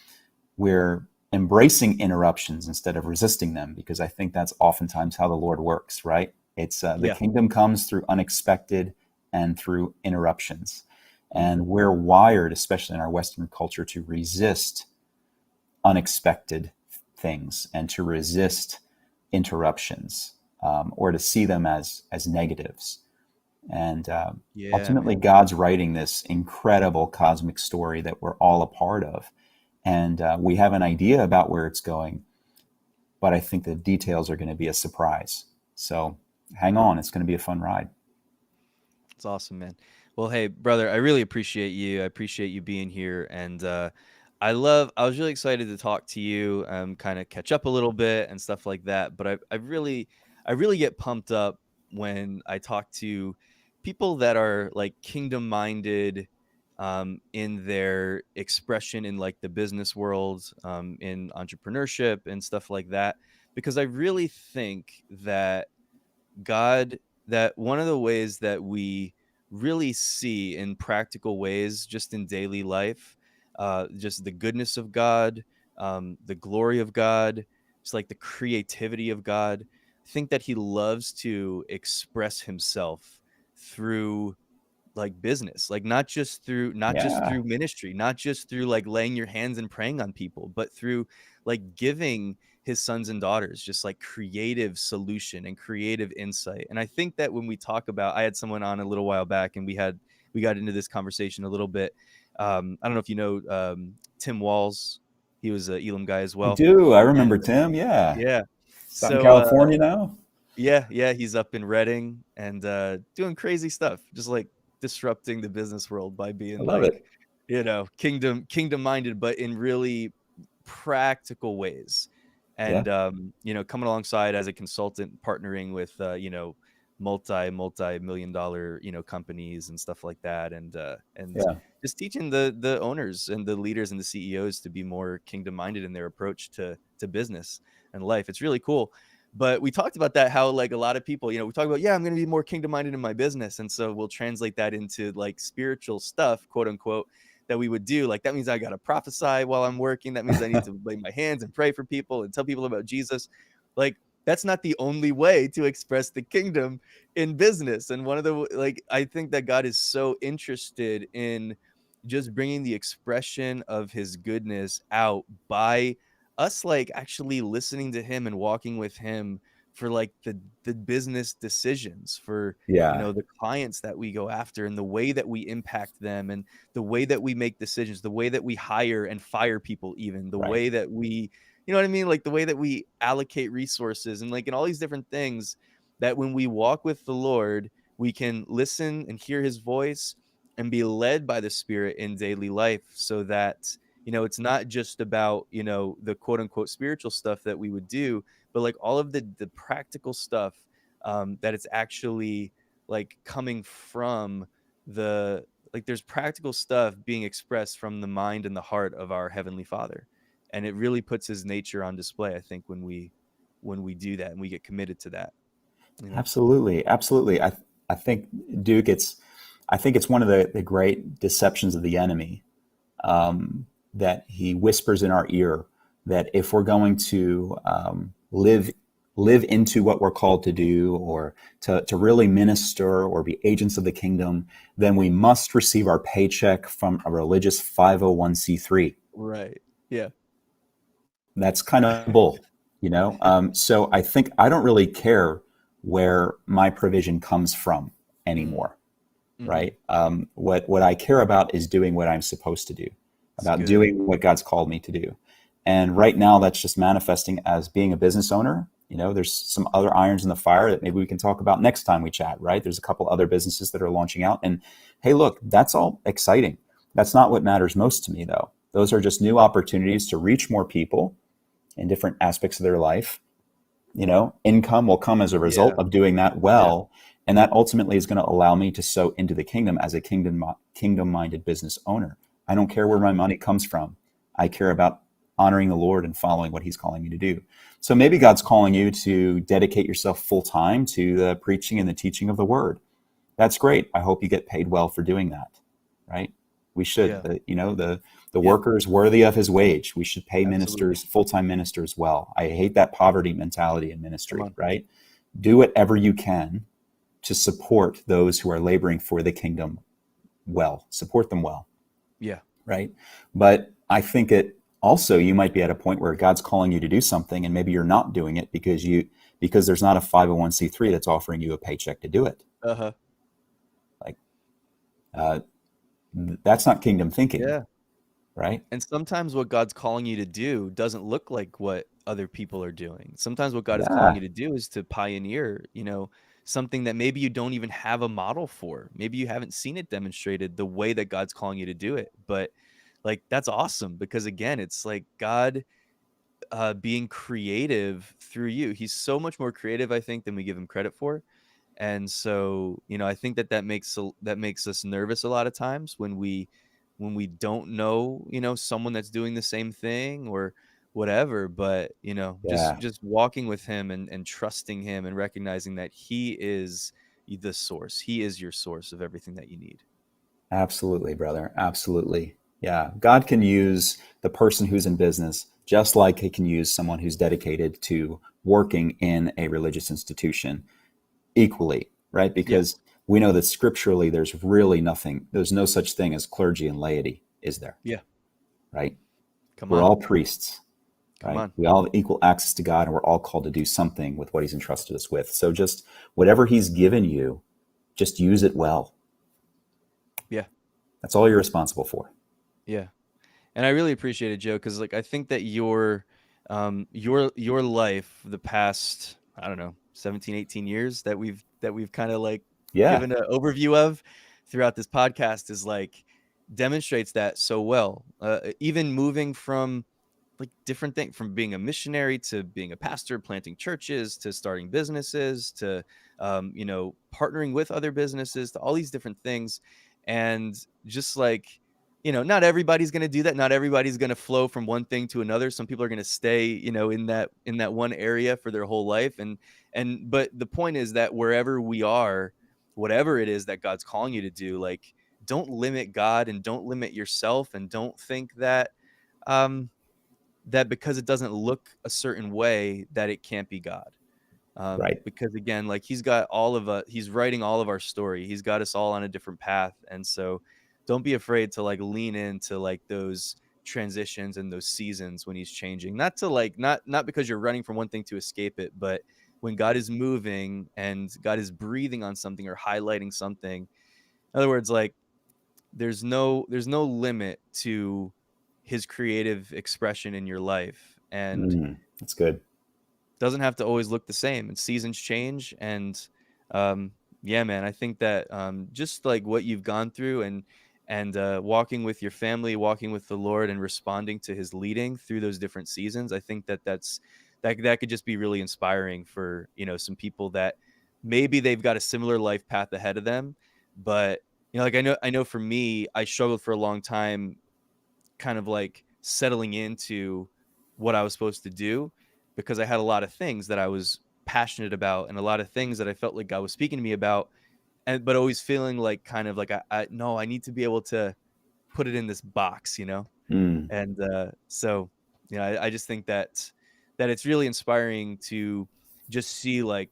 we're embracing interruptions instead of resisting them? Because I think that's oftentimes how the Lord works, right? It's the Yeah. kingdom comes through unexpected and through interruptions. Mhm. And we're wired, especially in our Western culture, to resist unexpected things and to resist interruptions, or to see them as negatives. And Yeah, ultimately, man. God's writing this incredible cosmic story that we're all a part of. And we have an idea about where it's going, but I think the details are going to be a surprise. So hang on, it's going to be a fun ride. It's awesome, man. Well, hey, brother, I really appreciate you. I appreciate you being here, and I was really excited to talk to you, kind of catch up a little bit and stuff like that. But I really get pumped up when I talk to people that are like kingdom minded, in their expression in like the business world, in entrepreneurship and stuff like that, because I really think that God that one of the ways that we really see in practical ways just in daily life, just the goodness of God, the glory of God, just like the creativity of God. I think that he loves to express himself through like business, like not just Yeah, through ministry, not just through like laying your hands and praying on people, but through like giving his sons and daughters just like creative solution and creative insight. And I think that when we talk about, I had someone on a little while back and we got into this conversation a little bit. I don't know if you know Tim Walls. He was a Elam guy as I well. do. I remember And Tim. Yeah. yeah. He's out in So California now. yeah, yeah, he's up in Reading and, doing crazy stuff, just, like, disrupting the business world by I being, love like, it. kingdom-minded, but in really practical ways. Yeah. And, coming alongside as a consultant, partnering with, multi-million dollar, companies and stuff like that, and Yeah. just teaching the owners and the leaders and the CEOs to be more kingdom-minded in their approach to business and life. It's really cool. But we talked about that, how like a lot of people, we talk about, yeah, I'm going to be more kingdom minded in my business. And so we'll translate that into like spiritual stuff, quote unquote, that we would do. Like that means I got to prophesy while I'm working. That means I need to lay my hands and pray for people and tell people about Jesus. Like that's not the only way to express the kingdom in business. And one of the, like, I think that God is so interested in just bringing the expression of his goodness out by us, like, actually listening to him and walking with him for, like, the business decisions, for, Yeah. the clients that we go after, and the way that we impact them, and the way that we make decisions, the way that we hire and fire people, even the Right. way that we, you know what I mean? Like, the way that we allocate resources, and, like, in all these different things, that when we walk with the Lord, we can listen and hear his voice and be led by the Spirit in daily life, so that, it's not just about, the quote unquote spiritual stuff that we would do, but like all of the practical stuff, that it's actually like coming from the, like, there's practical stuff being expressed from the mind and the heart of our Heavenly Father. And it really puts his nature on display, I think, when we do that and we get committed to that, you know? Absolutely. Absolutely. I think, Duke, I think it's one of the great deceptions of the enemy, that he whispers in our ear that if we're going to live into what we're called to do, or to really minister or be agents of the kingdom, then we must receive our paycheck from a religious 501c3. Right. Yeah. That's kind of bull, you know? So I think I don't really care where my provision comes from Mm. anymore, Mhm. right? What I care about is doing what I'm supposed to do, It's about good. doing what God's called me to do. And right now, that's just manifesting as being a business owner. You know, there's some other irons in the fire that maybe we can talk about next time we chat, right? There's a couple other businesses that are launching out. And hey, look, that's all exciting. That's not what matters most to me, though. Those are just new opportunities to reach more people in different aspects of their life. You know, income will come as a result Yeah. of doing that Yeah. well, and that ultimately is going to allow me to sow into the kingdom as a kingdom minded business owner. I don't care where my money comes from. I care about honoring the Lord and following what he's calling me to do. So maybe God's calling you to dedicate yourself full time to the preaching and the teaching of the word. That's great. I hope you get paid well for doing that, right? We should. Yeah. The Yeah. worker is worthy of his wage. We should pay Absolutely. ministers, full-time ministers, well. I hate that poverty mentality in Come ministry, on. right? Do whatever you can to support those who are laboring for the kingdom well. Support them well, Yeah. right? But I think it also, you might be at a point where God's calling you to do something and maybe you're not doing it because there's not a 501c3 that's offering you a paycheck to do it. Uh-huh. Like, uh, that's not kingdom thinking, Yeah. right? And sometimes what God's calling you to do doesn't look like what other people are doing. Sometimes what God is calling you Yeah, to do is to pioneer, something that maybe you don't even have a model for. Maybe you haven't seen it demonstrated the way that God's calling you to do it. But like, that's awesome, because again, it's like God, being creative through you. He's so much more creative, I think, than we give him credit for. And so, I think that makes us nervous a lot of times when we don't know, someone that's doing the same thing or whatever. But, just yeah, just walking with him, and trusting him, and recognizing that he is the source. He is your source of everything that you need. absolutely, brother. Absolutely. Yeah. God can use the person who's in business just like he can use someone who's dedicated to working in a religious institution equally, right? Yeah. Because we know that scripturally there's no such thing as clergy and laity, is there? Yeah. Right? Come We're on. all priests, Come right? on. We all have equal access to God and we're all called to do something with what he's entrusted us with. So just whatever he's given you, just use it well. Yeah. That's all you're responsible for. Yeah. And I really appreciate it, Joe, because like I think that your life, the past, I don't know, 17, 18 years that we've kind of like Yeah. given an overview of throughout this podcast, is like demonstrates that so well. Even moving from like different things, from being a missionary to being a pastor, planting churches, to starting businesses, to partnering with other businesses, to all these different things. And just like, not everybody's going to do that. Not everybody's going to flow from one thing to another. Some people are going to stay, in that one area for their whole life. But the point is that wherever we are, whatever it is that God's calling you to do, like, don't limit God, and don't limit yourself, and don't think um that because it doesn't look a certain way that it can't be God. Right. Because again, like, he's got all of he's writing all of our story. He's got us all on a different path. And so don't be afraid to like lean into like those transitions and those seasons when he's changing. Not to like not because you're running from one thing to escape it, but when God is moving and God is breathing on something or highlighting something. In other words, like there's no limit to his creative expression in your life, and That's good. doesn't have to always look the same, and seasons change. And um yeah, man, I think that just like what you've gone through, and walking with your family, walking with the Lord, and responding to his leading through those different seasons, I think that that could just be really inspiring for, some people that maybe they've got a similar life path ahead of them. But like I know for me, I struggled for a long time kind of like settling into what I was supposed to do, because I had a lot of things that I was passionate about and a lot of things that I felt like God was speaking to me about, and but always feeling like kind of like I no, I need to be able to put it in this box. Mm, And so I just think that it's really inspiring to just see like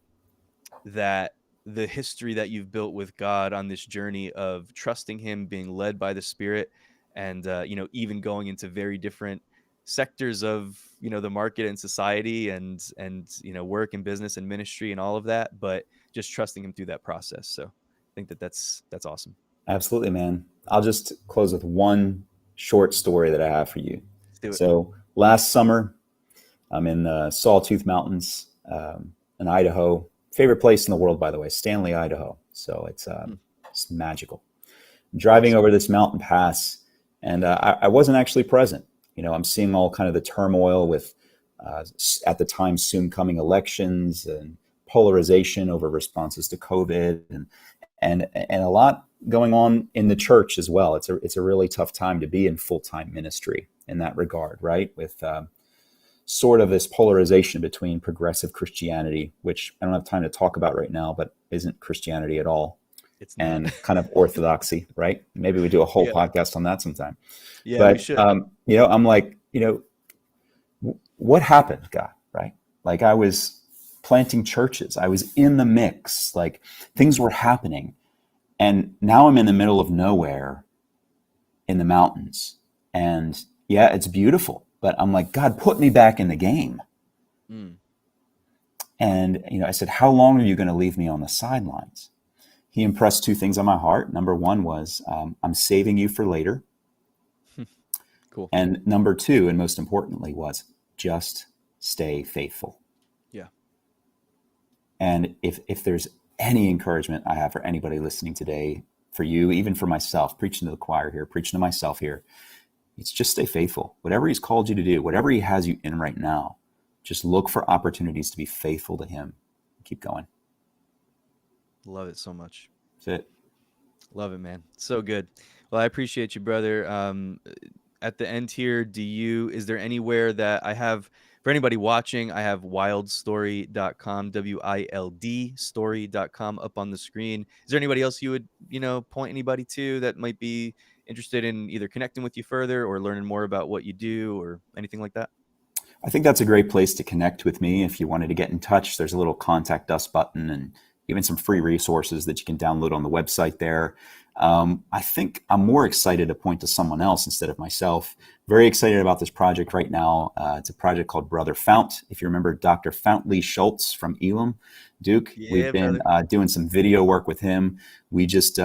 that the history that you've built with God on this journey of trusting him, being led by the Spirit, and even going into very different sectors of the market and society, and work and business and ministry and all of that, but just trusting him through that process. So I think that's awesome. absolutely, man. I'll just close with one short story that I have for you. Let's do it. So last summer, I'm in the Sawtooth Mountains in Idaho. Favorite place in the world, by the way, Stanley, Idaho. So Hmm. it's magical. Driving Awesome. over this mountain pass, and I wasn't actually present. I'm seeing all kind of the turmoil with at the time soon coming elections and polarization over responses to COVID, and a lot going on in the church as well. It's a really tough time to be in full time ministry in that regard, right? With sort of this polarization between progressive Christianity, which I don't have time to talk about right now, but isn't Christianity at all, It's not. and kind of orthodoxy, right? Maybe we do a whole Yeah. podcast on that sometime. Yeah, we But should. I'm like, what happened, God? Right? Like I was planting churches, I was in the mix, like things were happening, and now I'm in the middle of nowhere in the mountains, and yeah, it's beautiful, but I'm like, God, put me back in the game. Mm. And I said, how long are you going to leave me on the sidelines? He impressed two things on my heart. Number one was, I'm saving you for later. Cool. And number two, and most importantly, was just stay faithful. Yeah. And if there's any encouragement I have for anybody listening today, for you, even for myself, preaching to the choir here, preaching to myself here, it's just stay faithful. Whatever he's called you to do, whatever he has you in right now, just look for opportunities to be faithful to him. Keep going. Love it so much. That's it. Love it, man. So good. Well, I appreciate you, brother. At the end here, is there anywhere that I have for anybody watching? I have wildstory.com, WILD story.com up on the screen. Is there anybody else you would, point anybody to that might be interested in either connecting with you further or learning more about what you do or anything like that? I think that's a great place to connect with me. If you wanted to get in touch, there's a little contact us button and even some free resources that you can download on the website there. I think I'm more excited to point to someone else instead of myself. Very excited about this project right now. It's a project called Brother Fount. If you remember Dr. Fount Lee Schultz from Elam, Duke, we've Yeah, been brother. doing some video work with him. We just,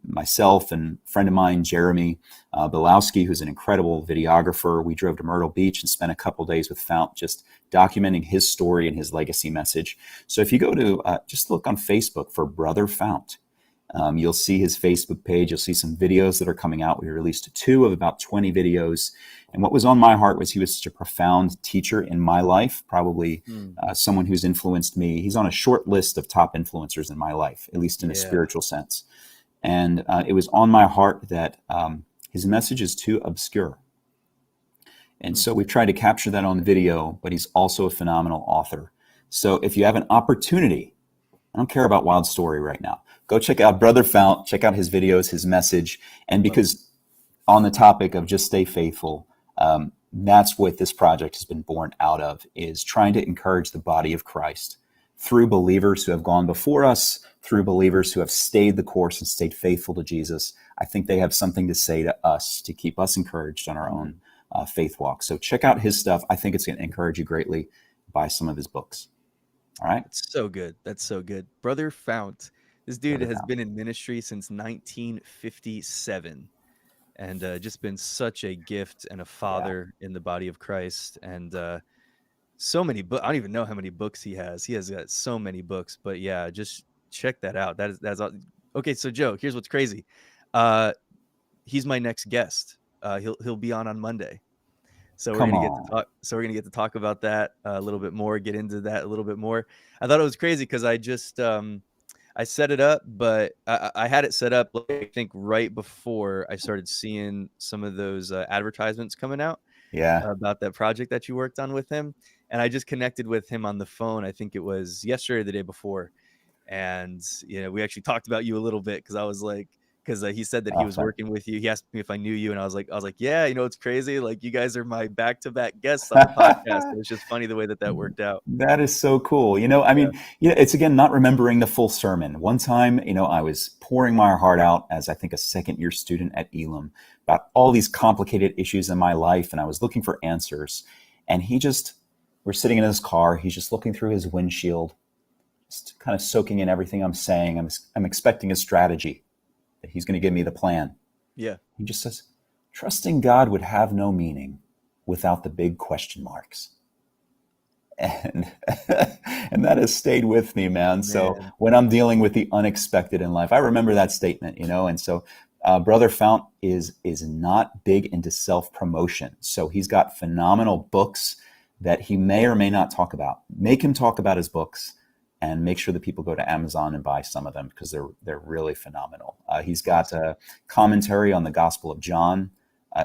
myself and a friend of mine, Jeremy Bilowski, who's an incredible videographer, we drove to Myrtle Beach and spent a couple days with Fount just documenting his story and his legacy message. So if you go to, just look on Facebook for Brother Fount. You'll see his Facebook page. You'll see some videos that are coming out. We released two of about 20 videos. And what was on my heart was he was such a profound teacher in my life, probably Mm, someone who's influenced me. He's on a short list of top influencers in my life, at least in a yeah. spiritual sense. And it was on my heart that his message is too obscure. And Mm, so we've tried to capture that on video, but he's also a phenomenal author. So if you have an opportunity, I don't care about Wild Story right now. Go check out Brother Fount, check out his videos, his message. And love it. because on the topic of just stay faithful, that's what this project has been born out of, is trying to encourage the body of Christ through believers who have gone before us, through believers who have stayed the course and stayed faithful to Jesus. I think they have something to say to us to keep us encouraged on our Mm. own faith walk. So check out his stuff. I think it's going to encourage you greatly. Buy some of his books. All right, That's so good. That's so good. Brother Fount. This dude Brother has Val. been in ministry since 1957 and just been such a gift and a Yeah, father in the body of Christ. And so many books. I don't even know how many books he has. He has got so many books. But yeah, just check that out. That's all. Okay. So Joe, here's what's crazy. Uh, he's my next guest. He'll be on Monday. So we're come gonna get to on. talk. So we're gonna get to talk about that a little bit more. Get into that a little bit more. I thought it was crazy because I just I set it up, but I had it set up. Like, I think right before I started seeing some of those advertisements coming out Yeah, about that project that you worked on with him, and I just connected with him on the phone. I think it was yesterday or the day before, and we actually talked about you a little bit because I was like, because he said that he was awesome. working with you. He asked me if I knew you, and I was like, yeah, it's crazy. Like you guys are my back-to-back guests on the podcast. And it's just funny the way that that worked out. That is so cool. I Yeah, mean, it's again not remembering the full sermon. One time, I was pouring my heart out as I think a second year student at Elam about all these complicated issues in my life, and I was looking for answers. And we're sitting in his car. He's just looking through his windshield, just kind of soaking in everything I'm saying. I'm expecting a strategy that he's going to give me the plan. yeah, He just says, "Trusting God would have no meaning without the big question marks." And and that has stayed with me, man. So man, when I'm dealing with the unexpected in life, I remember that statement. And so Brother Fount is not big into self promotion. So he's got phenomenal books that he may or may not talk about. Make him talk about his books, and make sure that people go to Amazon and buy some of them because they're really phenomenal. He's got awesome. a commentary on the Gospel of John,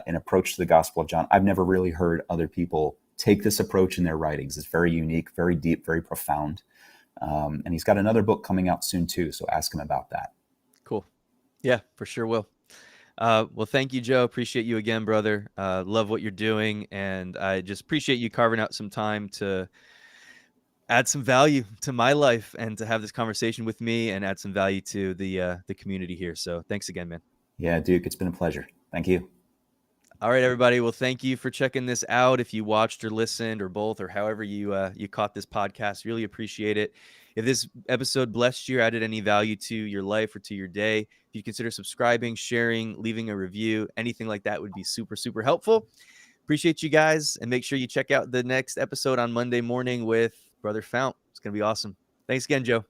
an approach to the Gospel of John. I've never really heard other people take this approach in their writings. It's very unique, very deep, very profound. And he's got another book coming out soon too. So ask him about that. Cool. Yeah, for sure will. Well, thank you, Joe. Appreciate you again, brother. Love what you're doing, and I just appreciate you carving out some time to add some value to my life and to have this conversation with me and add some value to the community here. So thanks again, man. Yeah, Duke, it's been a pleasure. Thank you. All right, everybody. Well, thank you for checking this out. If you watched or listened or both, or however you caught this podcast, really appreciate it. If this episode blessed you, or added any value to your life or to your day, if you consider subscribing, sharing, leaving a review, anything like that would be super, super helpful. Appreciate you guys, and make sure you check out the next episode on Monday morning with Brother Fount. It's gonna be awesome. Thanks again, Joe.